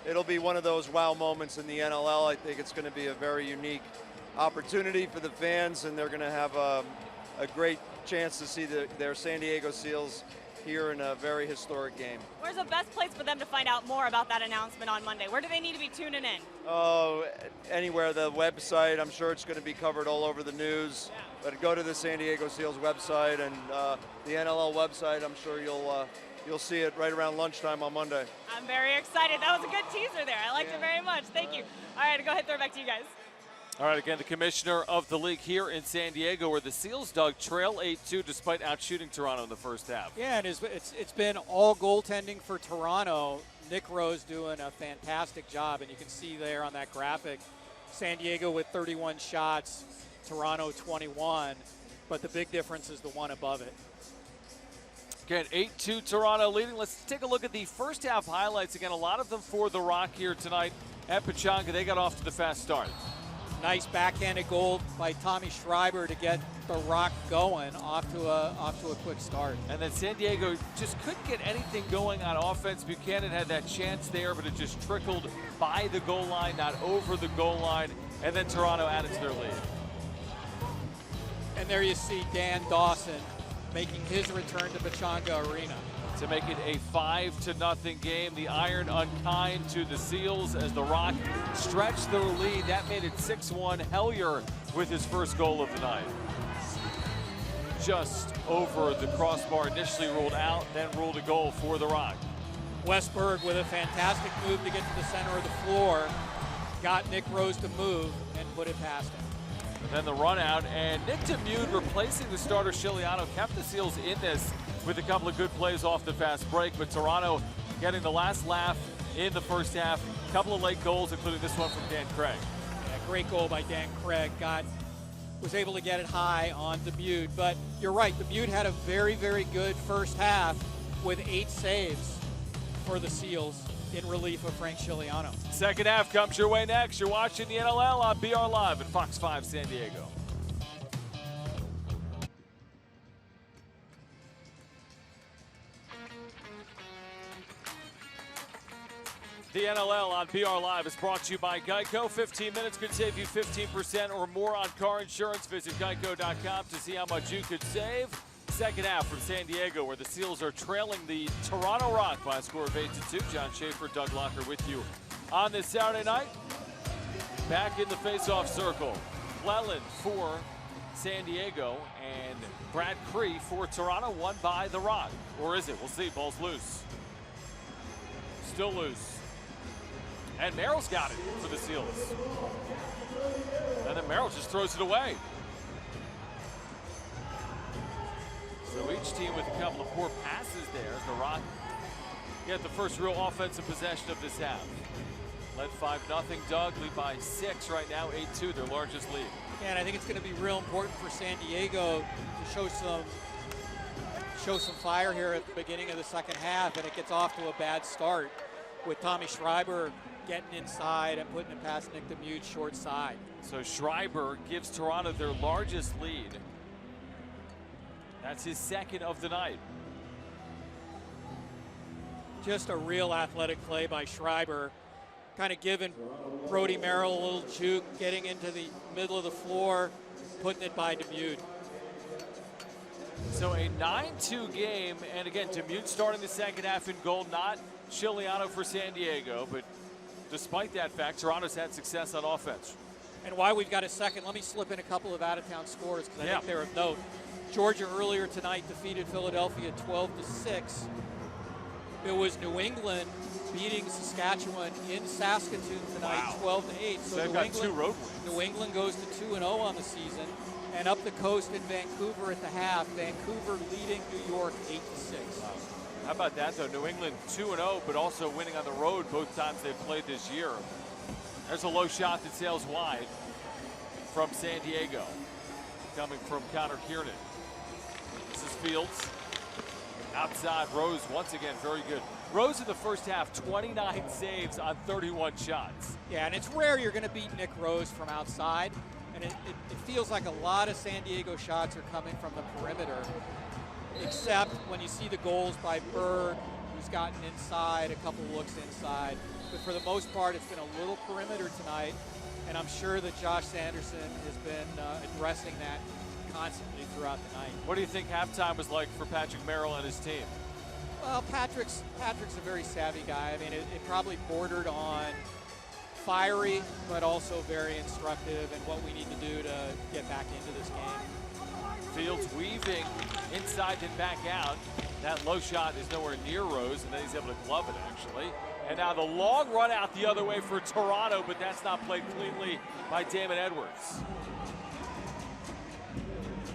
it'll be one of those wow moments in the NLL. I think it's going to be a very unique opportunity for the fans, and they're going to have a great chance to see their San Diego Seals here in a very historic game. Where's the best place for them to find out more about that announcement on Monday? Where do they need to be tuning in? Oh, anywhere. The website, I'm sure it's going to be covered all over the news. Yeah. But go to the San Diego Seals website and the NLL website. I'm sure you'll see it right around lunchtime on Monday. I'm very excited. That was a good teaser there. I liked it very much. Thank you. All right, go ahead and throw it back to you guys. All right, again, the commissioner of the league here in San Diego, where the Seals, Doug, trail 8-2 despite outshooting Toronto in the first half. Yeah, and it's been all goaltending for Toronto. Nick Rose doing a fantastic job, and you can see there on that graphic, San Diego with 31 shots, Toronto 21, but the big difference is the one above it. Again, 8-2 Toronto leading. Let's take a look at the first half highlights. Again, a lot of them for the Rock here tonight at Pechanga. They got off to the fast start. Nice backhanded goal by Tommy Schreiber to get the Rock going off to a quick start. And then San Diego just couldn't get anything going on offense. Buchanan had that chance there, but it just trickled by the goal line, not over the goal line. And then Toronto added to their lead. And there you see Dan Dawson making his return to Pechanga Arena. To make it a 5-0 game. The iron unkind to the Seals as the Rock stretched their lead. That made it 6-1. Hellyer with his first goal of the night. Just over the crossbar, initially ruled out, then ruled a goal for the Rock. Westberg with a fantastic move to get to the center of the floor. Got Nick Rose to move and put it past him. And then the run out, and Nick Demude replacing the starter Shiliano kept the Seals in this with a couple of good plays off the fast break, but Toronto getting the last laugh in the first half. A couple of late goals, including this one from Dan Craig. Yeah, great goal by Dan Craig. Was able to get it high on Demude, but you're right, Demude had a very, very good first half with 8 saves for the Seals in relief of Frank Shiliano. Second half comes your way next. You're watching the NLL on BR Live at Fox 5 San Diego. The NLL on BR Live is brought to you by Geico. 15 minutes could save you 15% or more on car insurance. Visit geico.com to see how much you could save. Second half from San Diego, where the Seals are trailing the Toronto Rock by a score of 8-2. John Schaefer, Doug Locker with you on this Saturday night. Back in the face-off circle, Cleland for San Diego and Brad Cree for Toronto, won by the Rock. Or is it? We'll see. Ball's loose. Still loose. And Merrill's got it for the Seals. And then Merrill just throws it away. So each team with a couple of poor passes there as the Rock get the first real offensive possession of this half. Led 5-0. Doug lead by 6 right now, 8-2, their largest lead. Yeah, and I think it's going to be real important for San Diego to show some fire here at the beginning of the second half, and it gets off to a bad start with Tommy Schreiber getting inside and putting it past Nick DeMute short side. So Schreiber gives Toronto their largest lead. That's his second of the night. Just a real athletic play by Schreiber, kind of giving Brody Merrill a little juke, getting into the middle of the floor, putting it by DeMute. So a 9-2 game, and again, DeMute starting the second half in goal, not Chiliano for San Diego, but despite that fact, Toronto's had success on offense. And while we've got a second, let me slip in a couple of out-of-town scores because I think they're of note. Georgia earlier tonight defeated Philadelphia 12-6. It was New England beating Saskatchewan in Saskatoon tonight, 12-8. So they've got 2 road wins. New England goes to 2-0 on the season. And up the coast in Vancouver at the half, Vancouver leading New York 8-6. Wow. How about that, though? New England 2-0, but also winning on the road both times they've played this year. There's a low shot that sails wide from San Diego, coming from Connor Kiernan. This is Fields. Outside, Rose once again very good. Rose in the first half, 29 saves on 31 shots. Yeah, and it's rare you're going to beat Nick Rose from outside. And it feels like a lot of San Diego shots are coming from the perimeter, except when you see the goals by Bird, who's gotten inside, a couple looks inside. But for the most part, it's been a little perimeter tonight, and I'm sure that Josh Sanderson has been addressing that constantly throughout the night. What do you think halftime was like for Patrick Merrill and his team? Well, Patrick's a very savvy guy. I mean, it probably bordered on fiery, but also very instructive in what we need to do to get back into this game. Fields weaving inside and back out. That low shot is nowhere near Rose, and then he's able to glove it, actually. And now the long run out the other way for Toronto, but that's not played cleanly by Damon Edwards.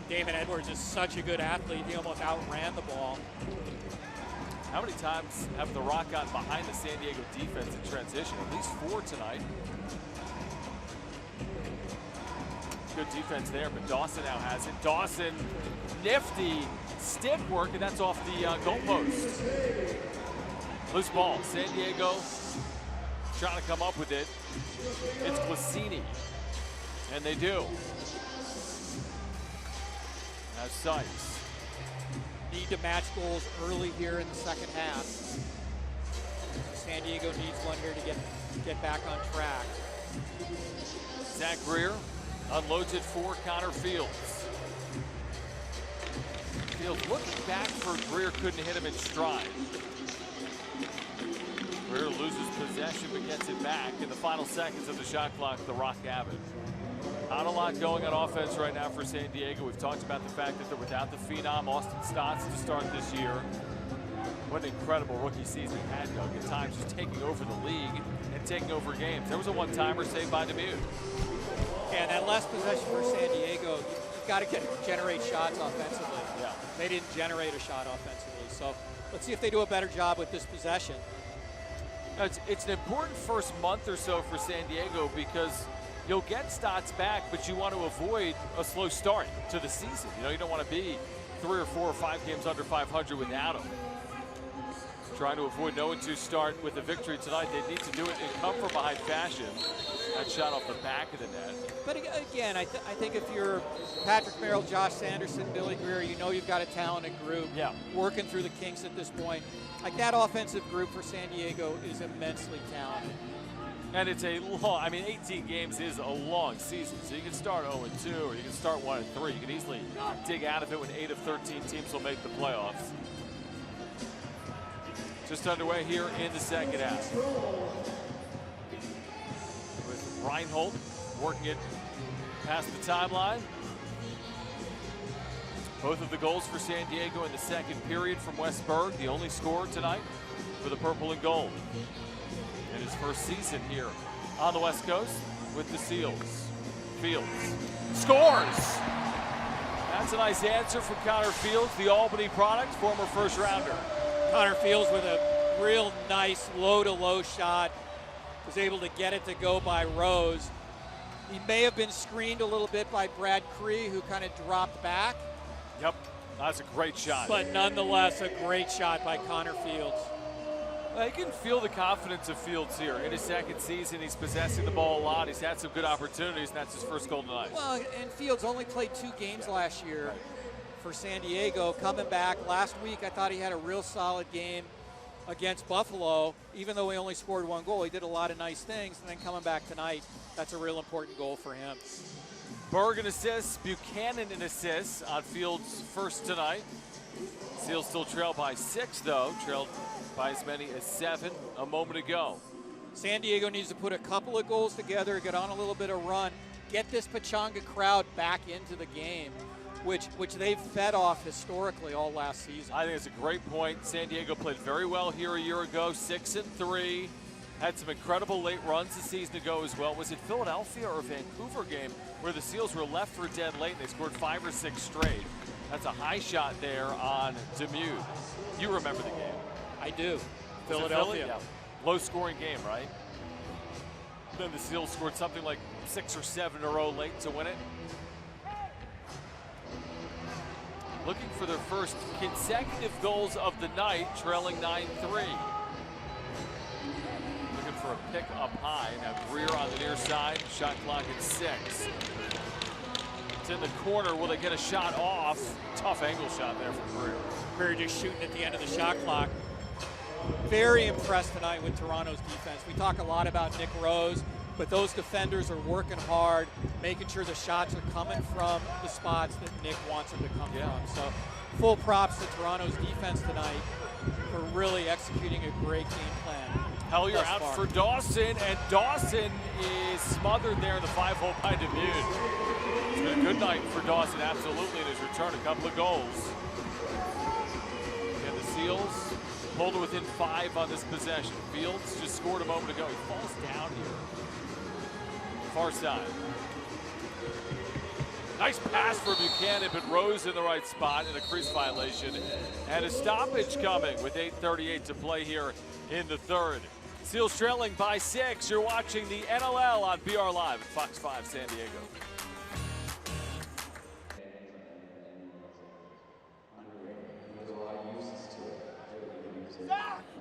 Damon Edwards is such a good athlete. He almost outran the ball. How many times have the Rock gotten behind the San Diego defense in transition? At least 4 tonight. Good defense there, but Dawson now has it. Dawson, nifty stick work, and that's off the goalpost. Loose ball. San Diego trying to come up with it. It's Glacini, and they do. Now Sykes. Need to match goals early here in the second half. San Diego needs one here to get back on track. Zach Greer unloads it for Connor Fields. Fields looking back for Greer, couldn't hit him in stride. Greer loses possession but gets it back in the final seconds of the shot clock. The Rock have it. Not a lot going on offense right now for San Diego. We've talked about the fact that they're without the phenom Austin Stotts to start this year. What an incredible rookie season he had, Doug. At times just taking over the league and taking over games. There was a one-timer saved by DeMute. Yeah, that last possession for San Diego, you've got to generate shots offensively. Yeah. They didn't generate a shot offensively. So let's see if they do a better job with this possession. It's an important first month or so for San Diego because you'll get Stotts back, but you want to avoid a slow start to the season. You know, you don't want to be 3 or 4 or 5 games under 500 without him. trying to avoid no 1-2 start with a victory tonight. They need to do it in come-from-behind fashion. That shot off the back of the net. But again, I think if you're Patrick Merrill, Josh Sanderson, Billy Greer, you know you've got a talented group working through the kinks at this point. Like that offensive group for San Diego is immensely talented. And it's a long, I mean, 18 games is a long season. So you can start 0-2 or you can start 1-3. You can easily dig out of it when 8 of 13 teams will make the playoffs. Just underway here in the second half. With Reinhold working it past the timeline. Both of the goals for San Diego in the second period from Westberg, the only scorer tonight for the purple and gold. In his first season here on the West Coast with the Seals. Fields scores! That's a nice answer from Connor Fields, the Albany product, former first rounder. Connor Fields with a real nice low-to-low shot. Was able to get it to go by Rose. He may have been screened a little bit by Brad Cree, who kind of dropped back. Yep, that's a great shot. But nonetheless, a great shot by Connor Fields. You can feel the confidence of Fields here. In his second season, he's possessing the ball a lot. He's had some good opportunities, and that's his first goal tonight. Well, and Fields only played 2 games last year for San Diego. Coming back last week, I thought he had a real solid game against Buffalo. Even though he only scored 1 goal, he did a lot of nice things. And then coming back tonight, that's a real important goal for him. Berg in assists, Buchanan in assists on Fields' first tonight. Seals still trail by 6, though. Trailed by as many as 7 a moment ago. San Diego needs to put a couple of goals together, get on a little bit of run, get this Pechanga crowd back into the game, which they've fed off historically all last season. I think it's a great point. San Diego played very well here a year ago, 6-3. Had some incredible late runs a season ago as well. Was it Philadelphia or a Vancouver game where the Seals were left for dead late and they scored 5 or 6 straight? That's a high shot there on Demuth. You remember the game? I do. Philadelphia. Yeah. Low scoring game, right? Then the Seals scored something like 6 or 7 in a row late to win it. Looking for their first consecutive goals of the night, trailing 9-3. Looking for a pick up high. Now Greer on the near side, shot clock at 6. It's in the corner. Will they get a shot off? Tough angle shot there from Greer. Greer just shooting at the end of the shot clock. Very impressed tonight with Toronto's defense. We talk a lot about Nick Rose, but those defenders are working hard, making sure the shots are coming from the spots that Nick wants them to come from. So full props to Toronto's defense tonight for really executing a great game plan. Hellier out for Dawson, and Dawson is smothered there in the 5-hole by Demuth. It's been a good night for Dawson, absolutely, in his return. A couple of goals. And the Seals pulled to within 5 on this possession. Fields just scored a moment ago. He falls down here. Far side. Nice pass for Buchanan, but Rose in the right spot in a crease violation. And a stoppage coming with 8:38 to play here in the third. Seals trailing by 6. You're watching the NLL on BR Live at Fox 5 San Diego.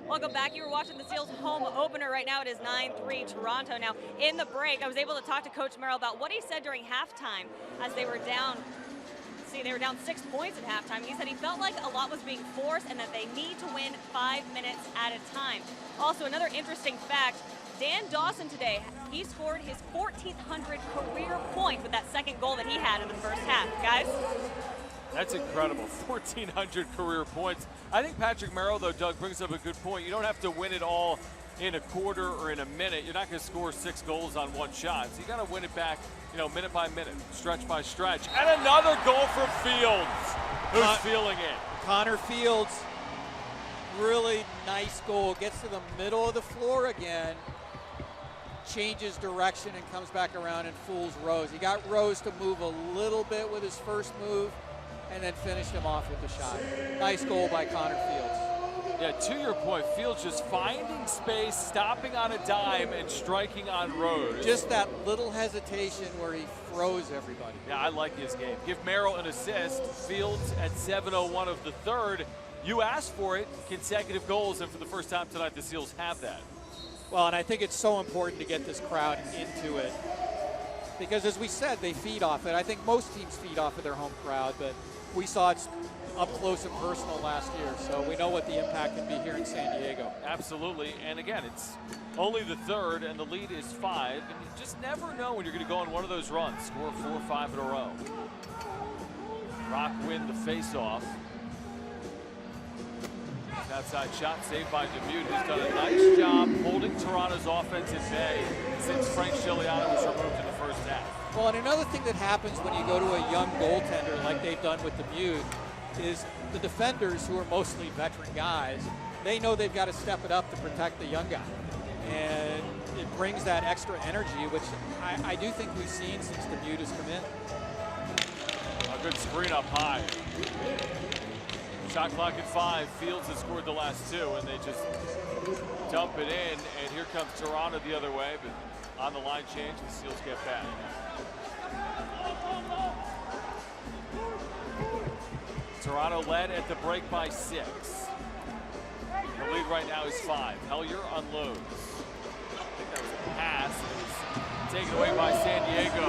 Welcome back. You were watching the Seals home opener. Right now it is 9-3 Toronto. Now in the break, I was able to talk to Coach Merrill about what he said during halftime as they were down. They were down 6 points at halftime. He said he felt like a lot was being forced and that they need to win 5 minutes at a time. Also, another interesting fact, Dan Dawson today, he scored his 1,400 career point with that second goal that he had in the first half. Guys? That's incredible, 1,400 career points. I think Patrick Merrill, though, Doug, brings up a good point. You don't have to win it all in a quarter or in a minute. You're not going to score 6 goals on one shot. So you got to win it back, minute by minute, stretch by stretch. And another goal from Fields, who's feeling it. Connor Fields, really nice goal. Gets to the middle of the floor again, changes direction and comes back around and fools Rose. He got Rose to move a little bit with his first move and then finished him off with the shot. Nice goal by Connor Fields. Yeah, to your point, Fields just finding space, stopping on a dime, and striking on Rose. Just that little hesitation where he froze everybody. Yeah, I like his game. Give Merrill an assist. Fields at 7:01 of the third you asked for it, consecutive goals, and for the first time tonight, the Seals have that. Well, and I think it's so important to get this crowd into it because, as we said, they feed off it. I think most teams feed off of their home crowd, but we saw it up close and personal last year, so we know what the impact can be here in San Diego. Absolutely, and again, it's only the third, and the lead is 5, and you just never know when you're going to go on one of those runs, score 4 or 5 in a row. Rock win the face-off. Outside shot saved by Demuth, who's done a nice job holding Toronto's offense at bay since Frank Scigliano was removed in the first half. Well, and another thing that happens when you go to a young goaltender like they've done with Demuth is the defenders, who are mostly veteran guys, they know they've got to step it up to protect the young guy. And it brings that extra energy, which I do think we've seen since Demuth has come in. A good screen up high. Shot clock at 5. Fields has scored the last 2, and they just dump it in. And here comes Toronto the other way, but on the line change, the Seals get back. Toronto led at the break by 6. The lead right now is 5. Hellier unloads. I think that was a pass. It was taken away by San Diego.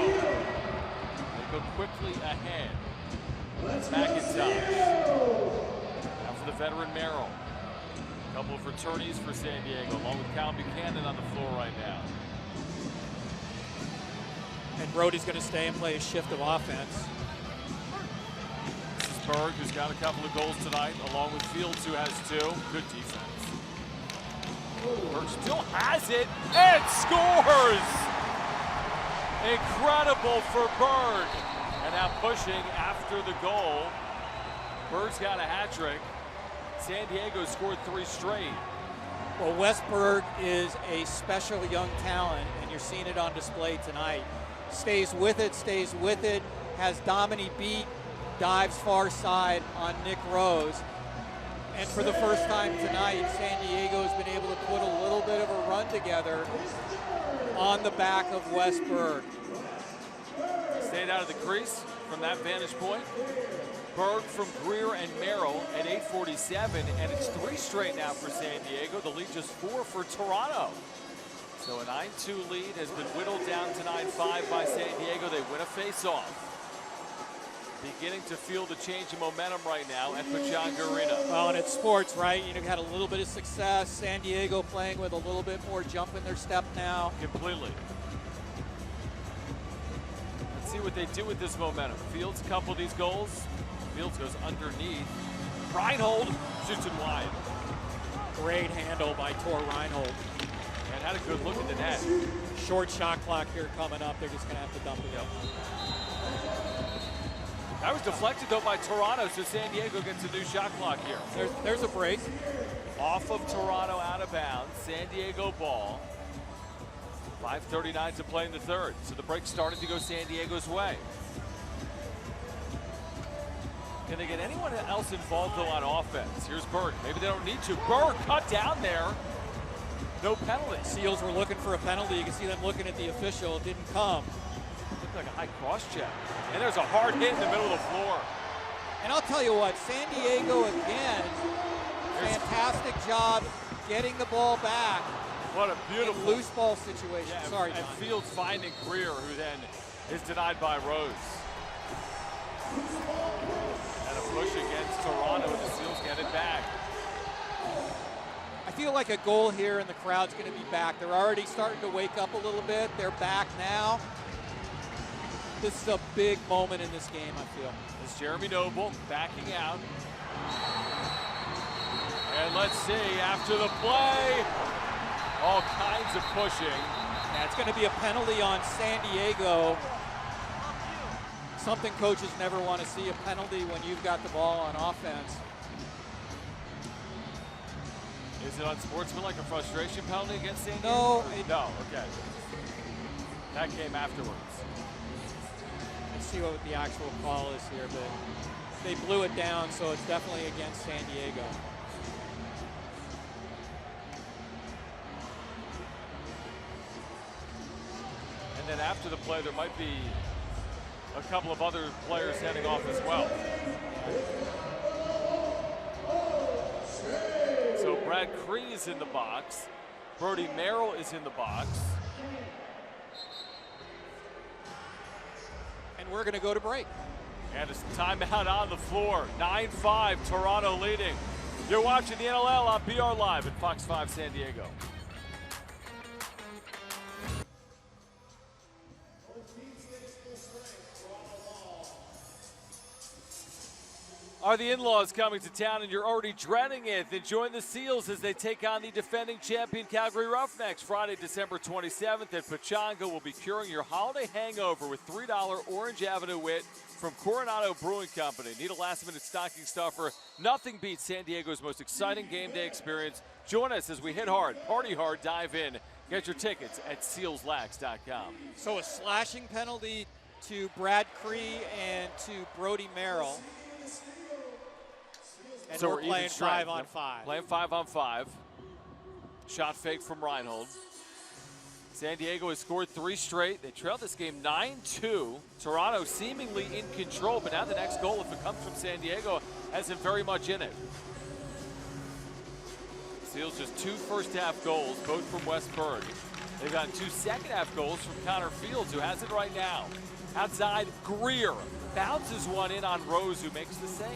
They go quickly ahead. McIntosh. Now for the veteran Merrill. A couple of returnees for San Diego, along with Cal Buchanan on the floor right now. And Brody's going to stay and play a shift of offense. This is Berg, who's got a couple of goals tonight, along with Fields, who has 2. Good defense. Berg still has it and scores! Incredible for Berg. And now pushing after the goal. Berg's got a hat trick. San Diego scored 3 straight. Well, Westberg is a special young talent, and you're seeing it on display tonight. Stays with it, has Domini beat, dives far side on Nick Rose. And for the first time tonight, San Diego's been able to put a little bit of a run together on the back of Westberg. Stayed out of the crease from that vantage point. Berg from Greer and Merrill at 8:47, and it's 3 straight now for San Diego. The lead just 4 for Toronto. So a 9-2 lead has been whittled down to 9-5 by San Diego. They win a face-off. Beginning to feel the change in momentum right now at Pechanga Arena. Well, and it's sports, right? You've had a little bit of success. San Diego playing with a little bit more jump in their step now. Completely. Let's see what they do with this momentum. Fields couple these goals. Fields goes underneath. Reinhold shoots it wide. Great handle by Tor Reinhold. And had a good look at the net. Short shot clock here coming up. They're just going to have to dump it up. That was deflected, though, by Toronto, so San Diego gets a new shot clock here. There's a break. Off of Toronto, out of bounds. San Diego ball. 5:39 to play in the third, so the break started to go San Diego's way. Can they get anyone else involved, though, on offense? Here's Berg. Maybe they don't need to. Berg cut down there. No penalty. Seals were looking for a penalty. You can see them looking at the official. It didn't come. Looked like a high cross check. And there's a hard hit in the middle of the floor. And I'll tell you what, San Diego again, fantastic job getting the ball back. What a beautiful loose ball situation. Yeah, Sorry, and John. Fields finding Greer, who then is denied by Rose. And a push against Toronto, and the Seals get it back. I feel like a goal here, and the crowd's going to be back. They're already starting to wake up a little bit. They're back now. This is a big moment in this game, I feel. It's Jeremy Noble backing out. And let's see, after the play, all kinds of pushing. Yeah, it's going to be a penalty on San Diego. Something coaches never want to see, a penalty when you've got the ball on offense. Is it unsportsmanlike, a frustration penalty against San Diego? No. No, okay. That came afterwards. Let's see what the actual call is here, but they blew it down, so it's definitely against San Diego. And then after the play, there might be a couple of other players heading off as well. Brad Cree is in the box. Brody Merrill is in the box. And we're going to go to break. And it's timeout on the floor. 9-5, Toronto leading. You're watching the NLL on BR Live at Fox 5 San Diego. Are the in-laws coming to town and you're already dreading it? Then join the Seals as they take on the defending champion Calgary Roughnecks Friday, December 27th at Pechanga. Will be curing your holiday hangover with $3 Orange Avenue Wit from Coronado Brewing Company. Need a last-minute stocking stuffer? Nothing beats San Diego's most exciting game day experience. Join us as we hit hard, party hard, dive in. Get your tickets at sealslax.com. So a slashing penalty to Brad Cree and to Brody Merrill. And so we're playing 5-on-5. Playing 5-on-5. Shot fake from Reinhold. San Diego has scored 3 straight. They trailed this game 9-2. Toronto seemingly in control, but now the next goal, if it comes from San Diego, hasn't very much in it. Seals just 2 first-half goals, both from Westburg. They've gotten 2 second-half goals from Connor Fields, who has it right now. Outside, Greer bounces one in on Rose, who makes the save.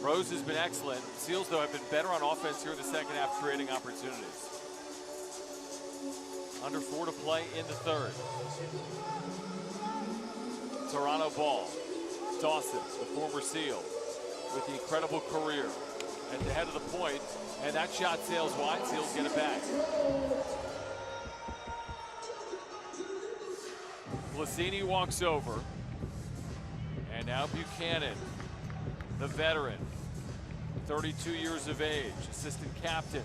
Rose has been excellent. Seals, though, have been better on offense here in the second half, creating opportunities. Under 4 to play in the third. Toronto ball. Dawson, the former Seal, with the incredible career at the head of the point, and that shot sails wide. Seals get it back. Blasini walks over, and now Buchanan, the veteran, 32 years of age, assistant captain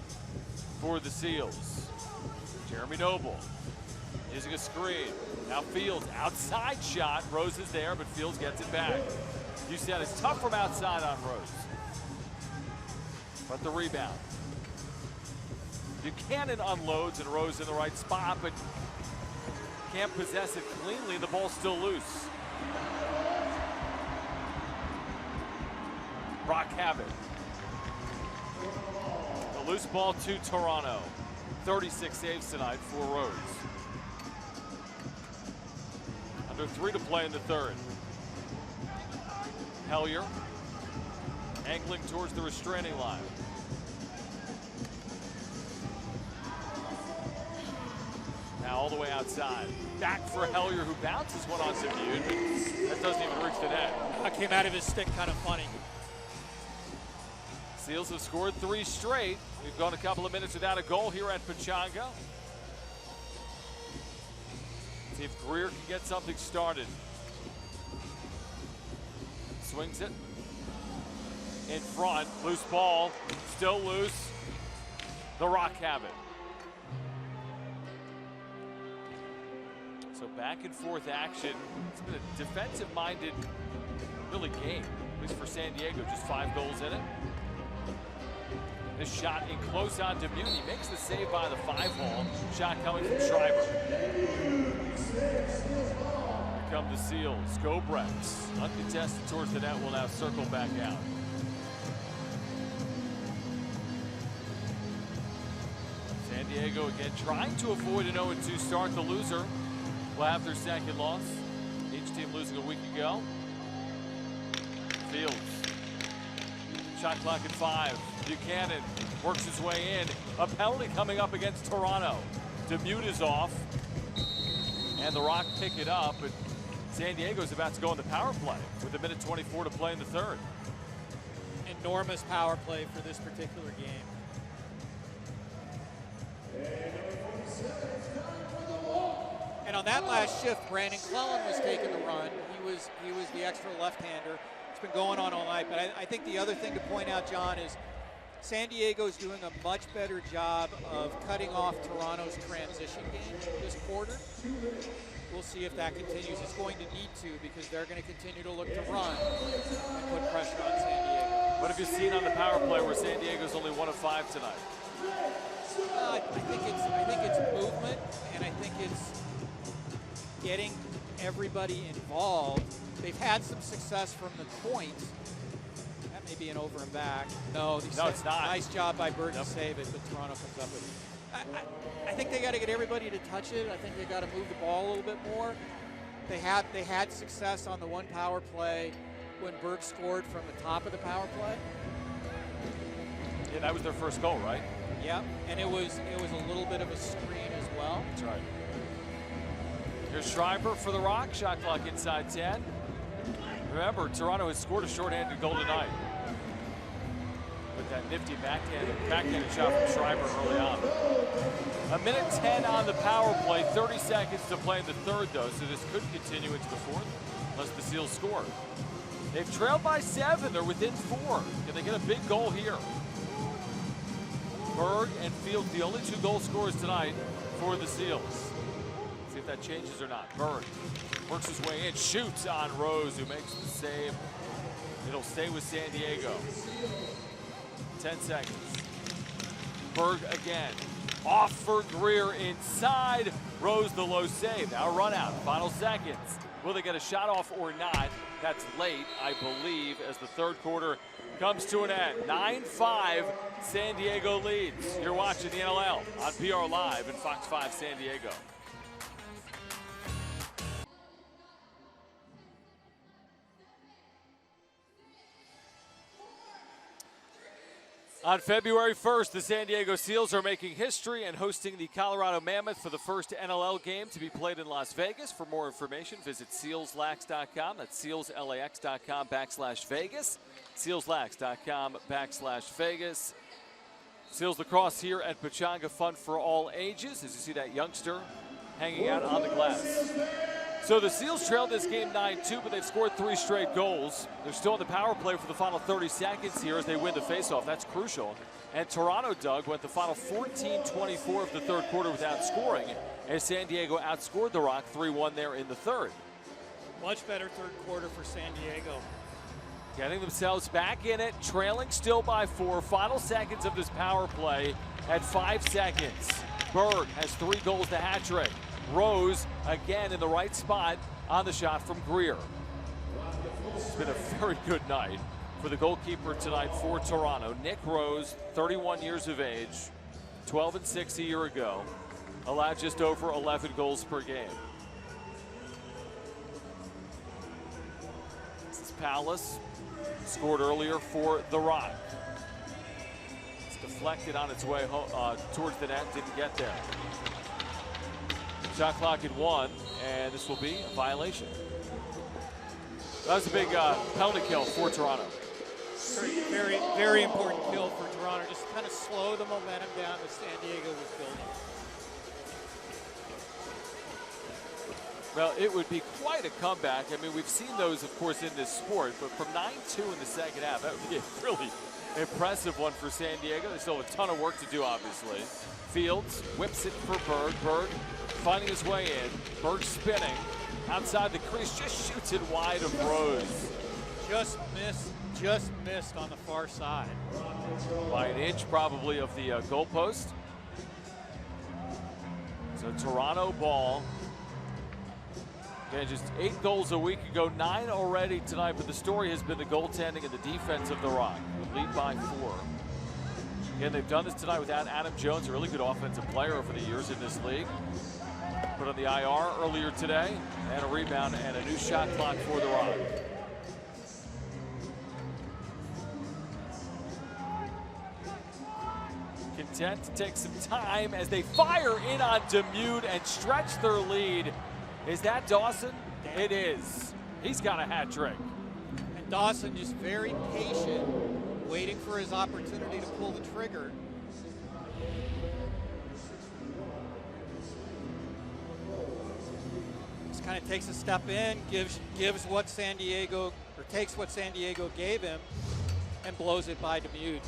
for the Seals. Jeremy Noble using a screen. Now Fields, outside shot. Rose is there, but Fields gets it back. You said it's tough from outside on Rose. But the rebound. Buchanan unloads and Rose in the right spot, but can't possess it cleanly. The ball's still loose. Brock Habit. The loose ball to Toronto. 36 saves tonight for Rose. Under 3 to play in the third. Hellier angling towards the restraining line. Now all the way outside. Back for Hellier, who bounces one on Dubuque. That doesn't even reach the net. That came out of his stick kind of funny. Seals have scored 3 straight. We've gone a couple of minutes without a goal here at Pechanga. See if Greer can get something started. Swings it. In front, loose ball, still loose. The Rock have it. So back and forth action. It's been a defensive-minded, really game, at least for San Diego. Just 5 goals in it. This shot in close on Dubuque. He makes the save by the 5-hole. Shot coming from Schreiber. Here come the Seals. Gobrex, uncontested towards the net, will now circle back out. San Diego again trying to avoid an 0-2 start. The loser will have their second loss. Each team losing a week ago. Fields. Shot clock at 5. Buchanan works his way in. A penalty coming up against Toronto. Demuth is off. And the Rock pick it up. But San Diego's about to go on the power play with 1:24 to play in the third. Enormous power play for this particular game. And on that last shift, Brandon Clellan was taking the run. He was the extra left-hander. It's been going on all night, but I think the other thing to point out, John, is San Diego's doing a much better job of cutting off Toronto's transition game this quarter. We'll see if that continues. It's going to need to, because they're going to continue to look to run and put pressure on San Diego. What have you seen on the power play where San Diego's only 1 of 5 tonight? I think it's movement, and I think it's getting everybody involved. They've had some success from the point. That may be an over and back. No, it's not. Nice job by Berg to save it, but Toronto comes up with it. I think they got to get everybody to touch it. I think they got to move the ball a little bit more. They had success on the one power play when Berg scored from the top of the power play. Yeah, that was their first goal, right? Yep, and it was a little bit of a screen as well. That's right. Here's Schreiber for the Rock. Shot clock inside 10. Remember, Toronto has scored a shorthanded goal tonight with that nifty backhanded shot from Schreiber early on. 1:10 on the power play. 30 seconds to play in the third, though, so this could continue into the fourth unless the Seals score. They've trailed by 7. They're within 4. Can they get a big goal here? Berg and Fields, the only 2 goal scorers tonight for the Seals. See if that changes or not. Berg works his way in, shoots on Rose, who makes the save. It'll stay with San Diego. 10 seconds. Berg again. Off for Greer inside. Rose the low save. Now run out. Final seconds. Will they get a shot off or not? That's late, I believe, as the third quarter comes to an end. 9-5, San Diego leads. You're watching the NLL on PR Live and Fox 5 San Diego. On February 1st, the San Diego Seals are making history and hosting the Colorado Mammoth for the first NLL game to be played in Las Vegas. For more information, visit sealslax.com. That's sealslax.com/Vegas. sealslax.com/Vegas. Seals lacrosse here at Pechanga, fun for all ages, as you see that youngster hanging out on the glass. So the Seals trailed this game 9-2, but they've scored 3 straight goals. They're still in the power play for the final 30 seconds here as they win the faceoff. That's crucial. And Toronto, Doug, went the final 14-24 of the third quarter without scoring, as San Diego outscored the Rock 3-1 there in the third. Much better third quarter for San Diego. Getting themselves back in it, trailing still by 4. Final seconds of this power play at 5 seconds. Berg has 3 goals to hat trick. Rose again in the right spot on the shot from Greer. It's been a very good night for the goalkeeper tonight for Toronto. Nick Rose, 31 years of age, 12-6 a year ago, allowed just over 11 goals per game. This is Palace, scored earlier for the Rock. It's deflected on its way towards the net, didn't get there. Shot clock at 1, and this will be a violation. That was a big penalty kill for Toronto. Very, very important kill for Toronto. Just kind of slow the momentum down that San Diego was building. Well, it would be quite a comeback. I mean, we've seen those, of course, in this sport, but from 9-2 in the second half, that would be a really impressive one for San Diego. They still have a ton of work to do, obviously. Fields whips it for Berg. Berg finding his way in. Berg spinning outside the crease, just shoots it wide of Rose. Just missed on the far side. By an inch, probably, of the goalpost. So Toronto ball. Again, just 8 goals a week ago, 9 already tonight, but the story has been the goaltending and the defense of the Rock. We lead by 4. Again, they've done this tonight without Adam Jones, a really good offensive player over the years in this league. Put on the IR earlier today, and a rebound and a new shot clock for the Rock. Content to take some time as they fire in on Demude and stretch their lead. Is that Dawson? It is. He's got a hat trick. And Dawson just very patient, waiting for his opportunity to pull the trigger. Just kind of takes a step in, gives what San Diego, or takes what San Diego gave him, and blows it by Demude.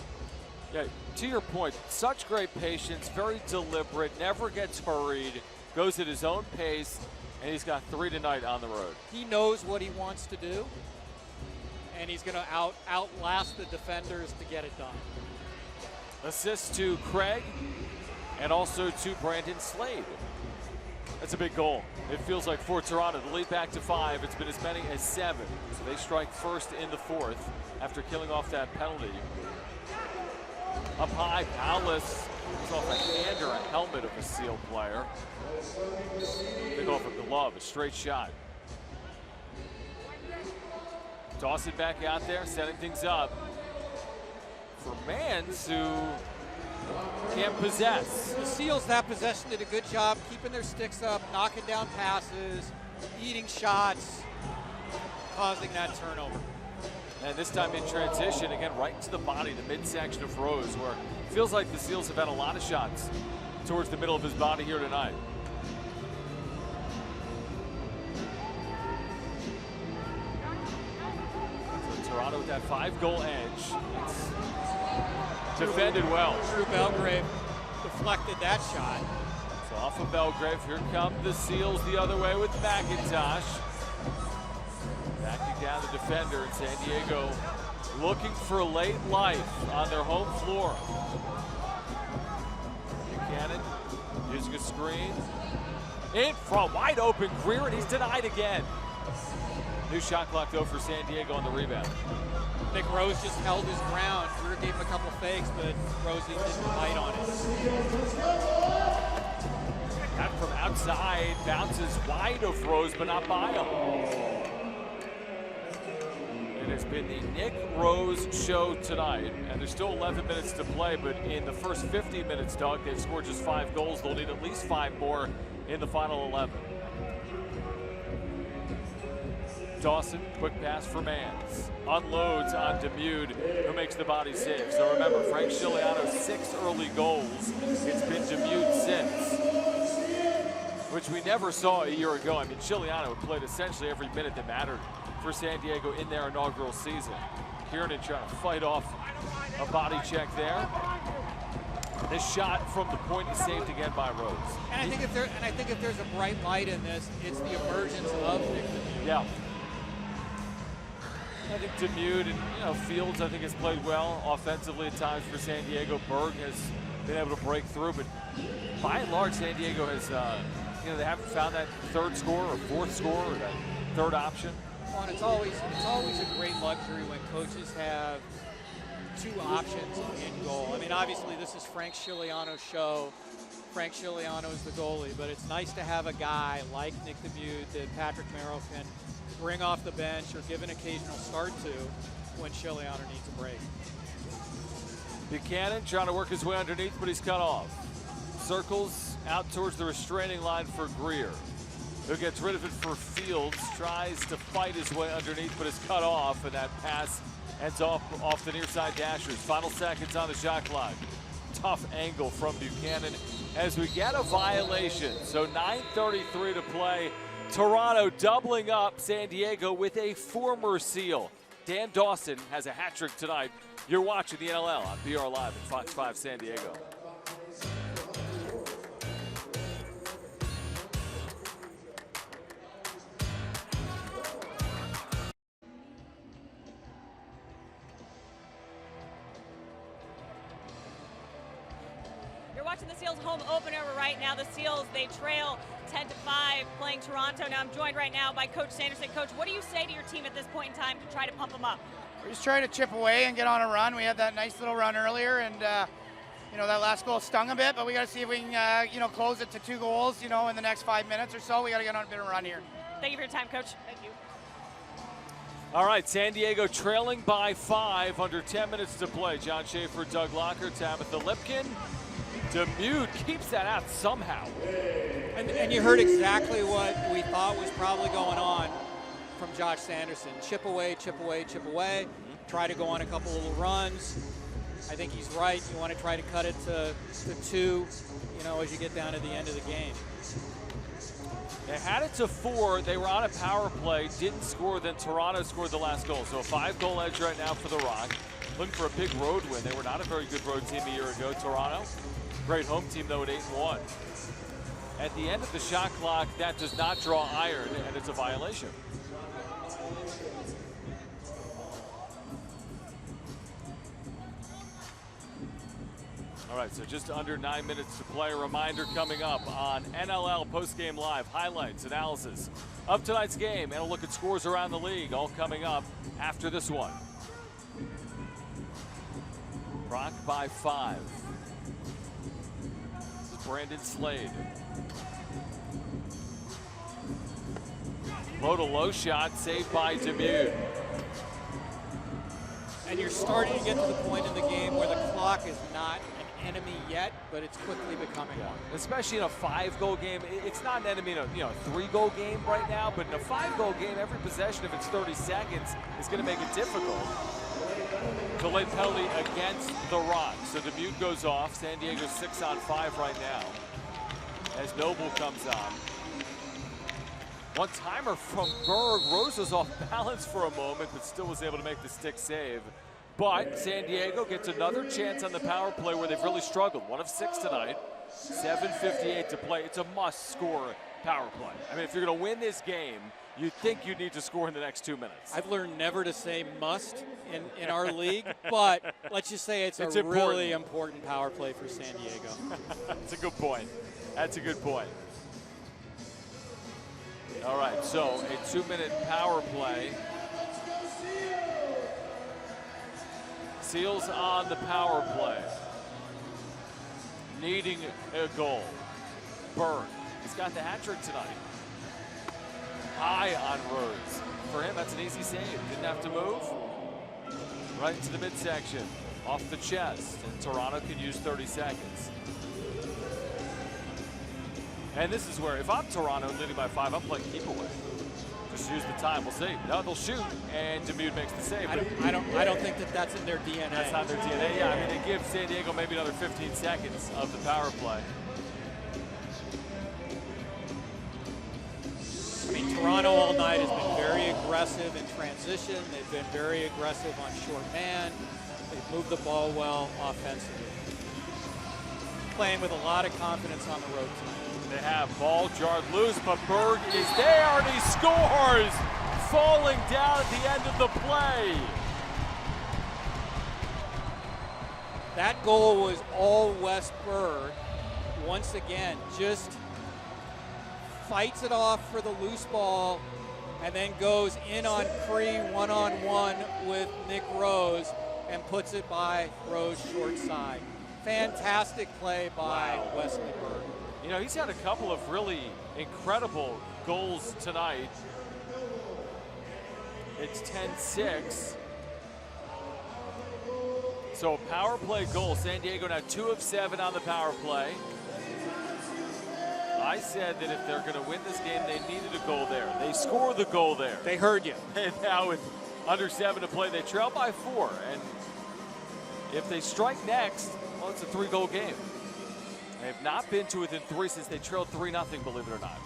Yeah, to your point, such great patience, very deliberate, never gets hurried, goes at his own pace, and he's got 3 tonight on the road. He knows what he wants to do, and he's going to outlast the defenders to get it done. Assist to Craig, and also to Brandon Slade. That's a big goal. It feels like for Toronto, the lead back to 5. It's been as many as 7. So they strike first in the 4th after killing off that penalty. Up high, Paulus is off a hand or a helmet of a Seal player. They go for glove, a straight shot. Dawson back out there, setting things up for Mans, who can't possess. The Seals, that possession, did a good job keeping their sticks up, knocking down passes, eating shots, causing that turnover. And this time in transition, again, right into the body, the midsection of Rose, where it feels like the Seals have had a lot of shots towards the middle of his body here tonight. So Toronto with that 5-goal edge. It's defended well. Drew Belgrave deflected that shot. So off of Belgrave, here come the Seals the other way with McIntosh. Backing down the defender in San Diego, looking for late life on their home floor. Buchanan using a screen. In front, wide open, Greer, and he's denied again. New shot clock though for San Diego on the rebound. Nick Rose just held his ground. Greer gave him a couple fakes, but Rosie didn't bite on it. That from outside, bounces wide of Rose, but not by him. It's been the Nick Rose show tonight, and there's still 11 minutes to play, but in the first 50 minutes, Doug, they've scored just 5 goals. They'll need at least 5 more in the final 11. Dawson, quick pass for Mans. Unloads on Demude, who makes the body save. So remember, Frank Scigliano, 6 early goals. It's been Demude since, which we never saw a year ago. I mean, Scigliano had played essentially every minute that mattered for San Diego in their inaugural season. Kiernan trying to fight off a body check there. This shot from the point is saved again by Rose. And I think if there's a bright light in this, it's the emergence of Nick Demude. Yeah. I think Demude and Fields, I think, has played well offensively at times for San Diego. Berg has been able to break through, but by and large, San Diego has, they haven't found that third scorer or fourth scorer or that third option. Well, and it's always a great luxury when coaches have 2 options in goal. I mean, obviously, this is Frank Scigliano's show. Frank Scigliano is the goalie, but it's nice to have a guy like Nick Demude that Patrick Merrill can bring off the bench or give an occasional start to when Scigliano needs a break. Buchanan trying to work his way underneath, but he's cut off. Circles out towards the restraining line for Greer, who gets rid of it for Fields, tries to fight his way underneath, but is cut off, and that pass ends off the near side dashers. Final seconds on the shot clock. Tough angle from Buchanan as we get a violation. So 9:33 to play. Toronto doubling up San Diego with a former Seal. Dan Dawson has a hat trick tonight. You're watching the NLL on BR Live at Fox 5 San Diego. Watching the Seals home opener right now. The Seals, they trail 10-5 playing Toronto. Now I'm joined right now by Coach Sanderson. Coach, what do you say to your team at this point in time to try to pump them up? We're just trying to chip away and get on a run. We had that nice little run earlier, and that last goal stung a bit, but we got to see if we can close it to 2 goals in the next 5 minutes or so. We got to get on a bit of a run here. Thank you for your time, Coach. Thank you. All right, San Diego trailing by 5, under 10 minutes to play. John Schaefer, Doug Locker, Tabitha Lipkin. Demude keeps that out somehow. And you heard exactly what we thought was probably going on from Josh Sanderson. Chip away, chip away, chip away. Try to go on a couple little runs. I think he's right. You want to try to cut it to 2, as you get down to the end of the game. They had it to 4. They were on a power play, didn't score, then Toronto scored the last goal. So a 5-goal edge right now for the Rock. Looking for a big road win. They were not a very good road team a year ago, Toronto. Great home team, though, at 8-1. At the end of the shot clock, that does not draw iron, and it's a violation. All right, so just under 9 minutes to play. A reminder coming up on NLL Postgame Live, highlights, analysis of tonight's game, and a look at scores around the league, all coming up after this one. Rock by 5. This is Brandon Slade. Low to low shot, saved by Demude. And you're starting to get to the point in the game where the clock is not an enemy yet, but it's quickly becoming one. Especially in a 5-goal game. It's not an enemy in a 3-goal game right now, but in a 5-goal game, every possession, if it's 30 seconds, is going to make it difficult. Delayed penalty against the Rock. So Demude goes off. San Diego's 6-on-5 right now as Noble comes on. One-timer from Berg. Rose was off balance for a moment, but still was able to make the stick save. But San Diego gets another chance on the power play where they've really struggled. 1 of 6 tonight. 7:58 to play. It's a must-score power play. I mean, if you're going to win this game, you'd think you need to score in the next 2 minutes. I've learned never to say must in our league, but let's just say it's a really important power play for San Diego. That's a good point. That's a good point. All right, so a 2-minute power play. Seals on the power play. Needing a goal. Berg, he's got the hat trick tonight. High on Rhodes. For him, that's an easy save. Didn't have to move. Right into the midsection. Off the chest. And Toronto can use 30 seconds. And this is where, if I'm Toronto leading by 5, I'm playing keep away. Just use the time. We'll see. No, they'll shoot, and Demude makes the save. I don't think that's in their DNA. That's not their DNA. Yeah, I mean, they give San Diego maybe another 15 seconds of the power play. I mean, Toronto all night has been very aggressive in transition. They've been very aggressive on short man. They've moved the ball well offensively. Playing with a lot of confidence on the road tonight. They have ball jarred loose, but Berg is there and he scores, falling down at the end of the play. That goal was all Wes Berg. Once again, just fights it off for the loose ball and then goes in on Cree one-on-one with Nick Rose and puts it by Rose short side. Fantastic play by Wesley Berg. You know, he's had a couple of really incredible goals tonight. It's 10-6. So a power play goal. San Diego now 2 of 7 on the power play. I said that if they're going to win this game, they needed a goal there. They score the goal there. They heard you. And now with under 7 to play, they trail by 4. And if they strike next, well, it's a 3-goal game. They've not been to within 3 since they trailed 3-0, believe it or not.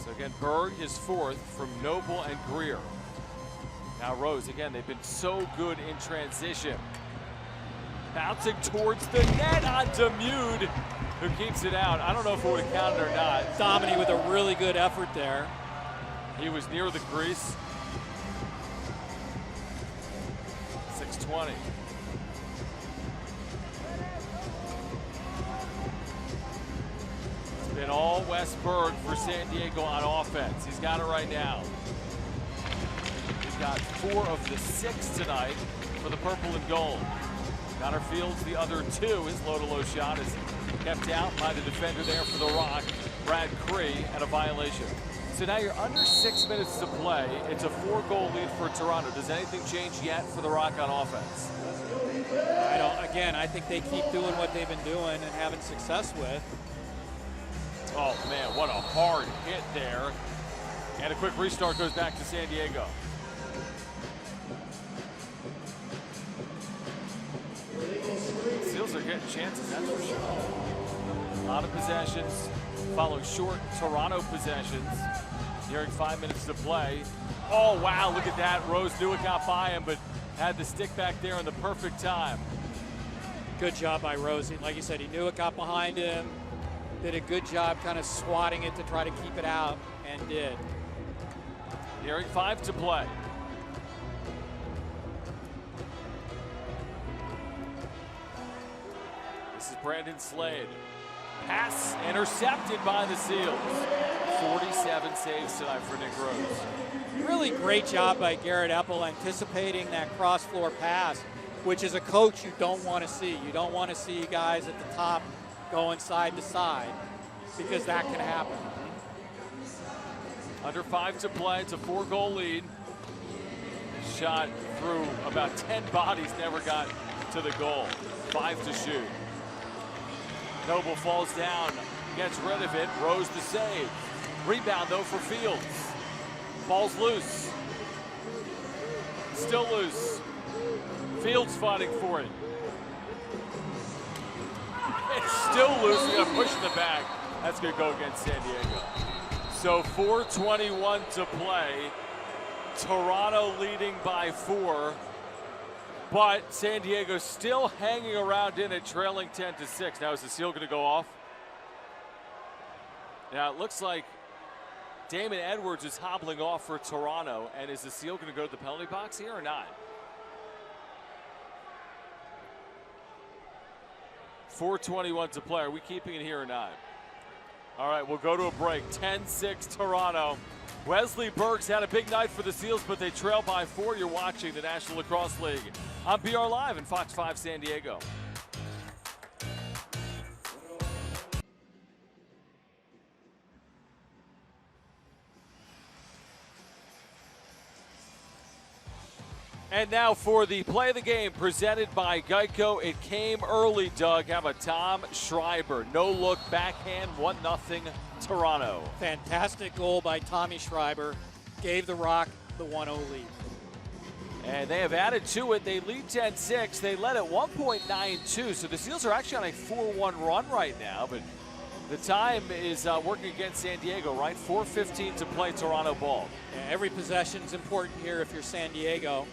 So again, Berg is 4th from Noble and Greer. Now Rose, again, they've been so good in transition. Bouncing towards the net on Demude, who keeps it out. I don't know if it would have counted or not. Domini with a really good effort there. He was near the crease. 6:20. It's been all Wes Berg for San Diego on offense. He's got it right now. He's got 4 of the 6 tonight for the purple and gold. Connor Fields, the other 2. His low-to-low shot is kept out by the defender there for the Rock, Brad Cree, and a violation. So now you're under 6 minutes to play. It's a 4-goal lead for Toronto. Does anything change yet for the Rock on offense? I don't. Again, I think they keep doing what they've been doing and having success with. Oh, man, what a hard hit there. And a quick restart goes back to San Diego. Seals are getting chances, that's for sure. A lot of possessions. Follow short Toronto possessions. Nearing 5 minutes to play. Oh, wow, look at that. Rose knew it got by him, but had the stick back there in the perfect time. Good job by Rose. Like you said, he knew it got behind him. Did a good job kind of swatting it to try to keep it out, and did. Nearing 5 to play. Brandon Slade. Pass intercepted by the Seals. 47 saves tonight for Nick Rose. Really great job by Garrett Epple anticipating that cross-floor pass, which as a coach you don't want to see. You don't want to see guys at the top going side to side because that can happen. Under 5 to play. It's a 4-goal lead. Shot through about 10 bodies, never got to the goal. 5 to shoot. Noble falls down, gets rid of it. Rose the save. Rebound though for Fields. Ball's loose. Still loose. Fields fighting for it. It's still loose. We got to push in the back. That's going to go against San Diego. So 4:21 to play. Toronto leading by 4. But San Diego still hanging around in it, trailing 10-6. Now is the seal going to go off? Now it looks like Damon Edwards is hobbling off for Toronto. And is the seal going to go to the penalty box here or not? 4:21 to play. Are we keeping it here or not? All right, we'll go to a break. 10-6 Toronto. Wesley Burks had a big night for the Seals, but they trail by 4. You're watching the National Lacrosse League on BR Live and Fox 5 San Diego. And now for the play of the game presented by Geico. It came early, Doug. How about Tom Schreiber? No look, backhand, 1-0 Toronto. Fantastic goal by Tommy Schreiber. Gave the Rock the 1-0 lead. And they have added to it. They lead 10-6. They led at 1.92. So the Seals are actually on a 4-1 run right now. But the time is working against San Diego, right? 4:15 to play, Toronto ball. Yeah, every possession is important here if you're San Diego.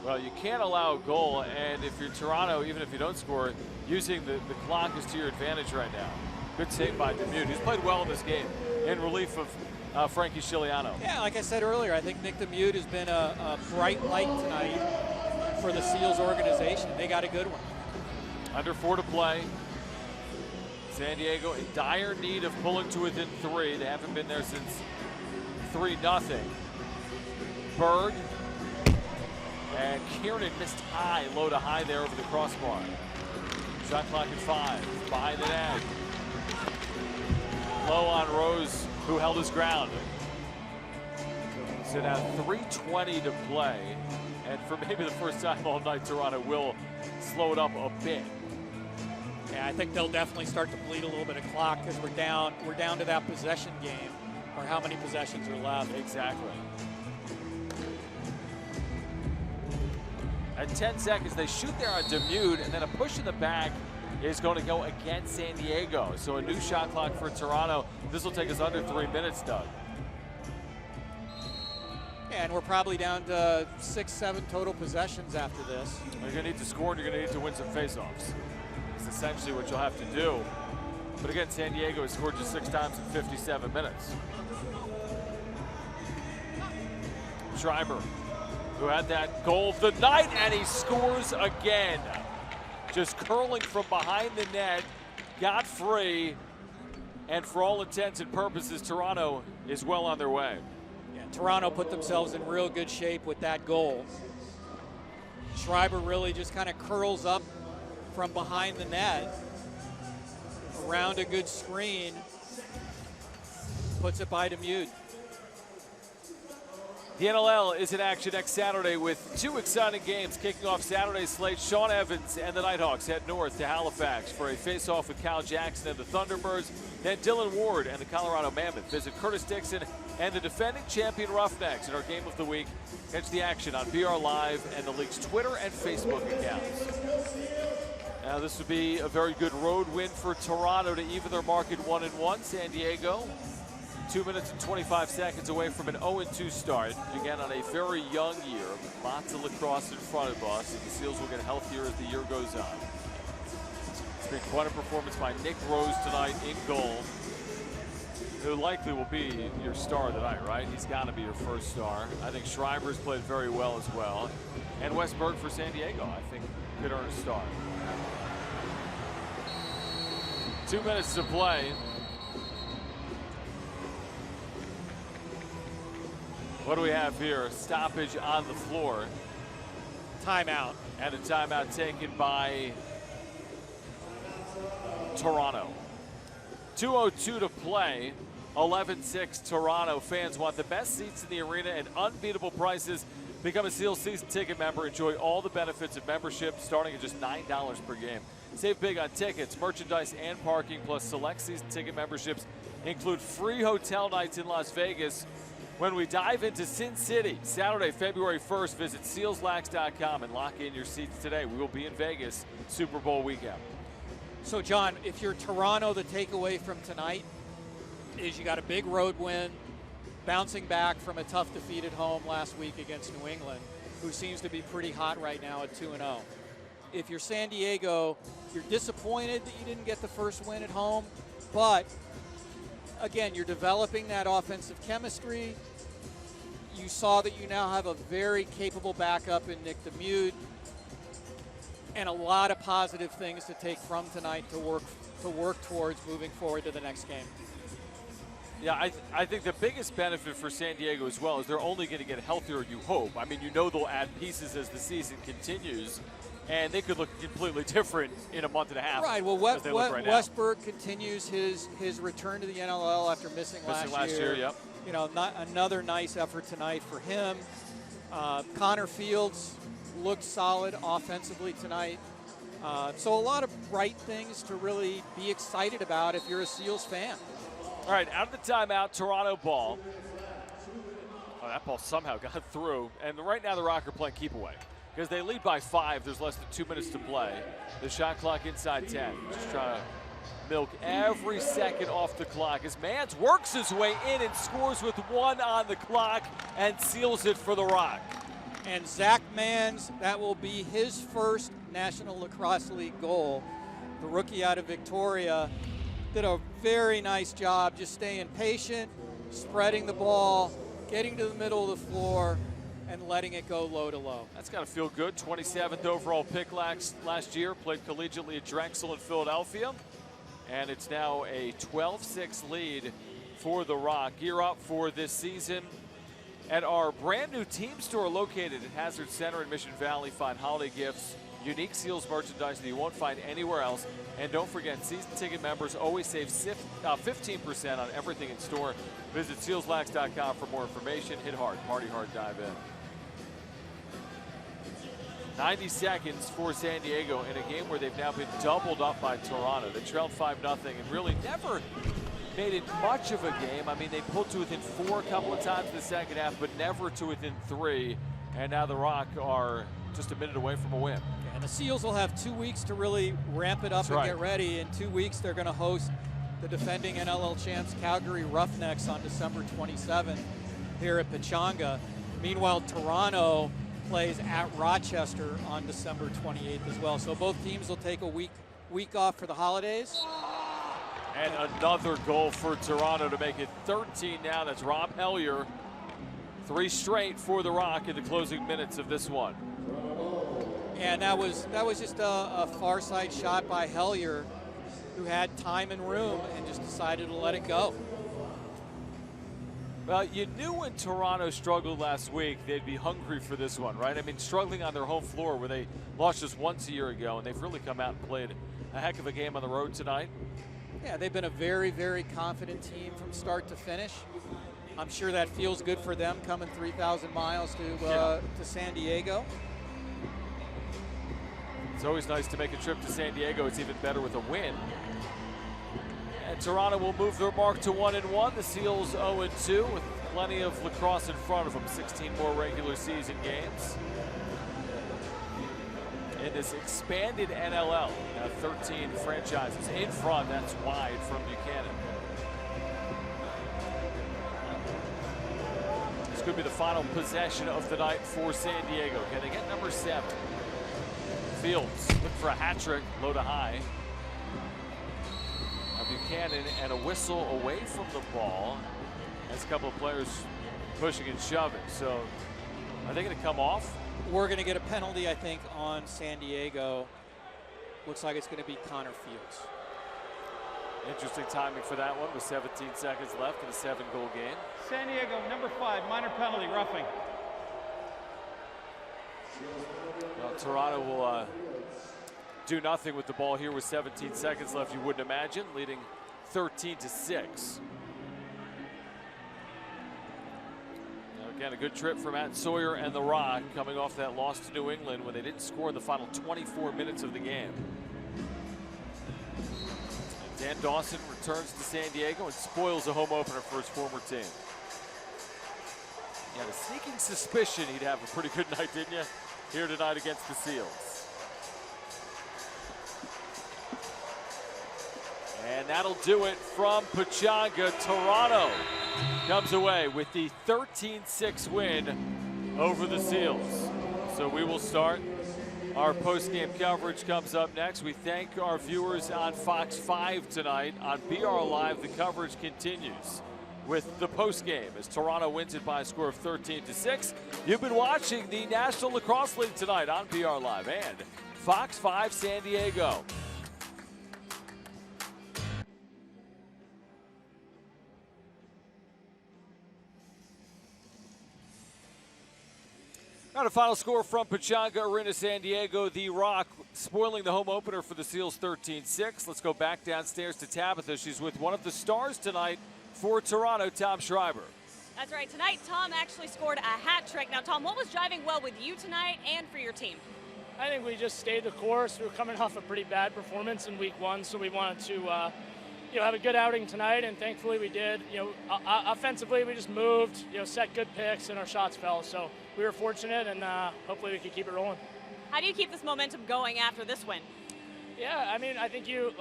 Well, you can't allow a goal, and if you're Toronto, even if you don't score, using the clock is to your advantage right now. Good save by Demuth, who's played well in this game, in relief of Frankie Chiliano. Yeah, like I said earlier, I think Nick Demuth has been a bright light tonight for the Seals organization. They got a good one. Under 4 to play. San Diego in dire need of pulling to within 3. They haven't been there since 3-0. Berg. And Kiernan missed high, low to high there over the crossbar. Shot clock at 5, behind the net. Low on Rose, who held his ground. So now 3:20 to play. And for maybe the first time all night, Toronto will slow it up a bit. Yeah, I think they'll definitely start to bleed a little bit of clock because we're down to that possession game, or how many possessions are left. Exactly. At 10 seconds, they shoot there on Demuth, and then a push in the back is going to go against San Diego. So a new shot clock for Toronto. This will take us under 3 minutes, Doug. Yeah, and we're probably down to 6-7 total possessions after this. You're going to need to score, and you're going to need to win some faceoffs. It's essentially what you'll have to do. But again, San Diego has scored just 6 times in 57 minutes. Schreiber, who had that goal of the night, and he scores again. Just curling from behind the net, got free, and for all intents and purposes, Toronto is well on their way. Yeah, Toronto put themselves in real good shape with that goal. Schreiber really just kind of curls up from behind the net, around a good screen, puts it by Demuth. The NLL is in action next Saturday with 2 exciting games kicking off Saturday's slate. Sean Evans and the Nighthawks head north to Halifax for a face-off with Cal Jackson and the Thunderbirds. Then Dylan Ward and the Colorado Mammoth visit Curtis Dixon and the defending champion Roughnecks in our game of the week. Catch the action on BR Live and the league's Twitter and Facebook accounts. Now this would be a very good road win for Toronto to even their mark at 1-1. San Diego 2 minutes and 25 seconds away from an 0-2 start. Again, on a very young year, with lots of lacrosse in front of us, and the Seals will get healthier as the year goes on. It's been quite a performance by Nick Rose tonight in goal. who likely will be your star tonight, right? He's got to be your first star. I think Schreiber's played very well as well. And Westberg for San Diego, I think, could earn a star. 2 minutes to play. What do we have here? A stoppage on the floor. Timeout. And a timeout taken by Toronto. 2:02 to play. 11-6 Toronto. Fans want the best seats in the arena and unbeatable prices. Become a Seals season ticket member. Enjoy all the benefits of membership starting at just $9 per game. Save big on tickets, merchandise, and parking, plus select season ticket memberships include free hotel nights in Las Vegas. When we dive into Sin City, Saturday, February 1st, visit SealsLax.com and lock in your seats today. We will be in Vegas Super Bowl weekend. So, John, if you're Toronto, the takeaway from tonight is you got a big road win, bouncing back from a tough defeat at home last week against New England, who seems to be pretty hot right now at 2-0. If you're San Diego, you're disappointed that you didn't get the first win at home, but again, you're developing that offensive chemistry. You saw that you now have a very capable backup in Nick DeMute, and a lot of positive things to take from tonight to work towards moving forward to the next game. Yeah, I think the biggest benefit for San Diego as well is they're only going to get healthier, you hope. I mean, you know they'll add pieces as the season continues, and they could look completely different in a month and a half. Right, well, Westberg continues his return to the NLL after missing last year. Yep. You know, another nice effort tonight for him. Connor Fields looked solid offensively tonight. So a lot of bright things to really be excited about if you're a Seals fan. All right, out of the timeout, Toronto ball. Oh, that ball somehow got through. And right now the Rock are playing keep away because they lead by 5. There's less than 2 minutes to play. The shot clock inside 10. Just trying to milk every second off the clock as Mans works his way in and scores with 1 on the clock and seals it for the Rock. And Zach Mans, that will be his first National Lacrosse League goal. The rookie out of Victoria did a very nice job just staying patient, spreading the ball, getting to the middle of the floor, and letting it go low to low. That's got to feel good. 27th overall pick last year, played collegiately at Drexel in Philadelphia. And it's now a 12-6 lead for the Rock. Gear up for this season at our brand new team store located at Hazard Center in Mission Valley. Find holiday gifts, unique Seals merchandise that you won't find anywhere else. And don't forget, season ticket members always save 15% on everything in store. Visit SealsLax.com for more information. Hit hard, party hard, dive in. 90 seconds for San Diego in a game where they've now been doubled up by Toronto. They trailed 5-0 and really never made it much of a game. I mean, they pulled to within 4 a couple of times in the second half, but never to within 3. And now the Rock are just a minute away from a win. And the Seals will have 2 weeks to really ramp it up and get ready. In 2 weeks, they're going to host the defending NLL champs Calgary Roughnecks on December 27th here at Pechanga. Meanwhile, Toronto plays at Rochester on December 28th as well. So both teams will take a week off for the holidays. And another goal for Toronto to make it 13 now. That's Rob Hellyer. 3 straight for the Rock in the closing minutes of this one. And that was just a far side shot by Hellyer, who had time and room and just decided to let it go. Well, you knew when Toronto struggled last week, they'd be hungry for this one, right? I mean, struggling on their home floor where they lost just once a year ago, and they've really come out and played a heck of a game on the road tonight. Yeah, they've been a very, very confident team from start to finish. I'm sure that feels good for them coming 3,000 miles to San Diego. It's always nice to make a trip to San Diego. It's even better with a win. And Toronto will move their mark to 1-1. The Seals 0-2 with plenty of lacrosse in front of them. 16 more regular season games. In this expanded NLL, now 13 franchises in front. That's wide from Buchanan. This could be the final possession of the night for San Diego. Can they get number 7? Fields looking for a hat trick, low to high. Buchanan, and a whistle away from the ball. As a couple of players pushing and shoving. So are they going to come off? We're going to get a penalty, I think, on San Diego. Looks like it's going to be Connor Fields. Interesting timing for that one with 17 seconds left in a 7-goal game. San Diego, number 5, minor penalty, roughing. Well, Toronto will do nothing with the ball here with 17 seconds left, you wouldn't imagine, leading 13-6. Again, a good trip for Matt Sawyer and the Rock coming off that loss to New England when they didn't score in the final 24 minutes of the game. And Dan Dawson returns to San Diego and spoils a home opener for his former team. You had a sneaking suspicion he'd have a pretty good night, didn't you? Here tonight against the Seals. And that'll do it from Pechanga. Toronto comes away with the 13-6 win over the Seals. So we will start our post-game coverage. Comes up next. We thank our viewers on Fox 5 tonight. On BR Live, the coverage continues with the post-game as Toronto wins it by a score of 13-6. You've been watching the National Lacrosse League tonight on BR Live and Fox 5 San Diego. Now a final score from Pechanga Arena, San Diego. The Rock spoiling the home opener for the Seals 13-6. Let's go back downstairs to Tabitha. She's with one of the stars tonight for Toronto, Tom Schreiber. That's right. Tonight, Tom actually scored a hat trick. Now, Tom, what was driving well with you tonight and for your team? I think we just stayed the course. We were coming off a pretty bad performance in week 1, so we wanted to have a good outing tonight, and thankfully we did. Offensively, we just moved, set good picks, and our shots fell. So we were fortunate, and hopefully we could keep it rolling. How do you keep this momentum going after this win? Yeah, I mean, I think you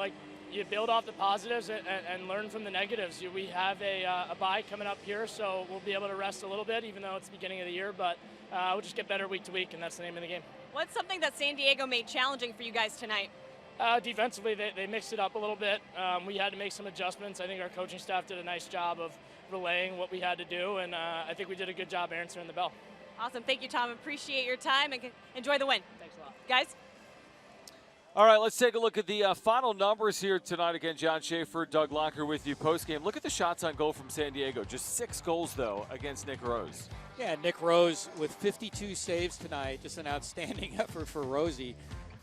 build off the positives and learn from the negatives. We have a bye coming up here, so we'll be able to rest a little bit, even though it's the beginning of the year. But we'll just get better week to week, and that's the name of the game. What's something that San Diego made challenging for you guys tonight? Defensively, they mixed it up a little bit. We had to make some adjustments. I think our coaching staff did a nice job of relaying what we had to do, and I think we did a good job answering the bell. Awesome. Thank you, Tom. Appreciate your time, and enjoy the win. Thanks a lot. Guys? All right, let's take a look at the final numbers here tonight. Again, John Schaefer, Doug Locker with you postgame. Look at the shots on goal from San Diego. Just 6 goals, though, against Nick Rose. Yeah, Nick Rose with 52 saves tonight. Just an outstanding effort for Rosie.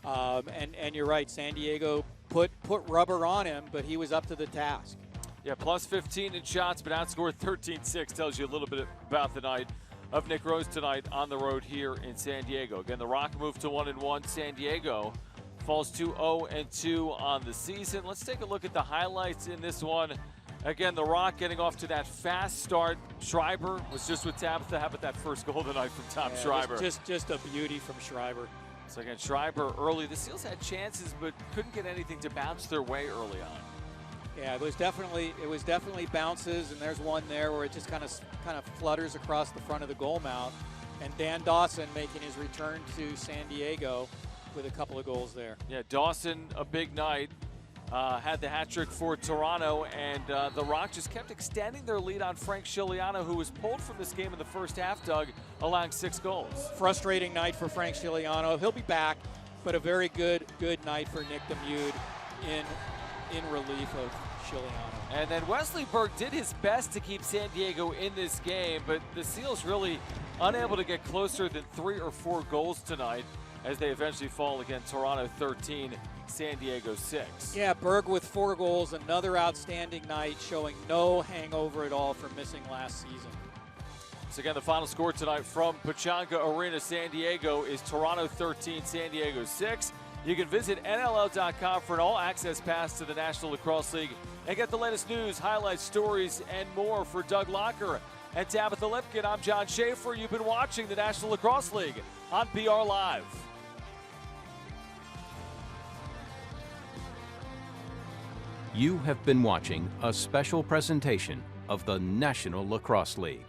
And you're right, San Diego put rubber on him, but he was up to the task. Yeah, plus 15 in shots, but outscored 13-6. Tells you a little bit about the night of Nick Rose tonight on the road here in San Diego. Again, the Rock moved to 1-1. San Diego falls to 0-2 on the season. Let's take a look at the highlights in this one. Again, the Rock getting off to that fast start. Schreiber was just with Tabitha. How about that first goal tonight from Tom Schreiber? Just a beauty from Schreiber. So again, Schreiber early. The Seals had chances, but couldn't get anything to bounce their way early on. Yeah, it was definitely bounces, and there's one there where it just kind of flutters across the front of the goal mouth. And Dan Dawson making his return to San Diego with a couple of goals there. Yeah, Dawson, a big night. Had the hat trick for Toronto, and the Rock just kept extending their lead on Frank Scigliano, who was pulled from this game in the first half, Doug, allowing 6 goals. Frustrating night for Frank Scigliano. He'll be back, but a very good night for Nick Demude in relief of Scigliano. And then Wesley Berg did his best to keep San Diego in this game, but the Seals really unable to get closer than 3 or 4 goals tonight as they eventually fall again. Toronto 13, San Diego 6. Yeah, Berg with 4 goals, another outstanding night, showing no hangover at all from missing last season. So again, the final score tonight from Pechanga Arena, San Diego is Toronto 13, San Diego 6. You can visit NLL.com for an all-access pass to the National Lacrosse League and get the latest news, highlights, stories, and more. For Doug Locker and Tabitha Lipkin, I'm John Schaefer. You've been watching the National Lacrosse League on BR Live. You have been watching a special presentation of the National Lacrosse League.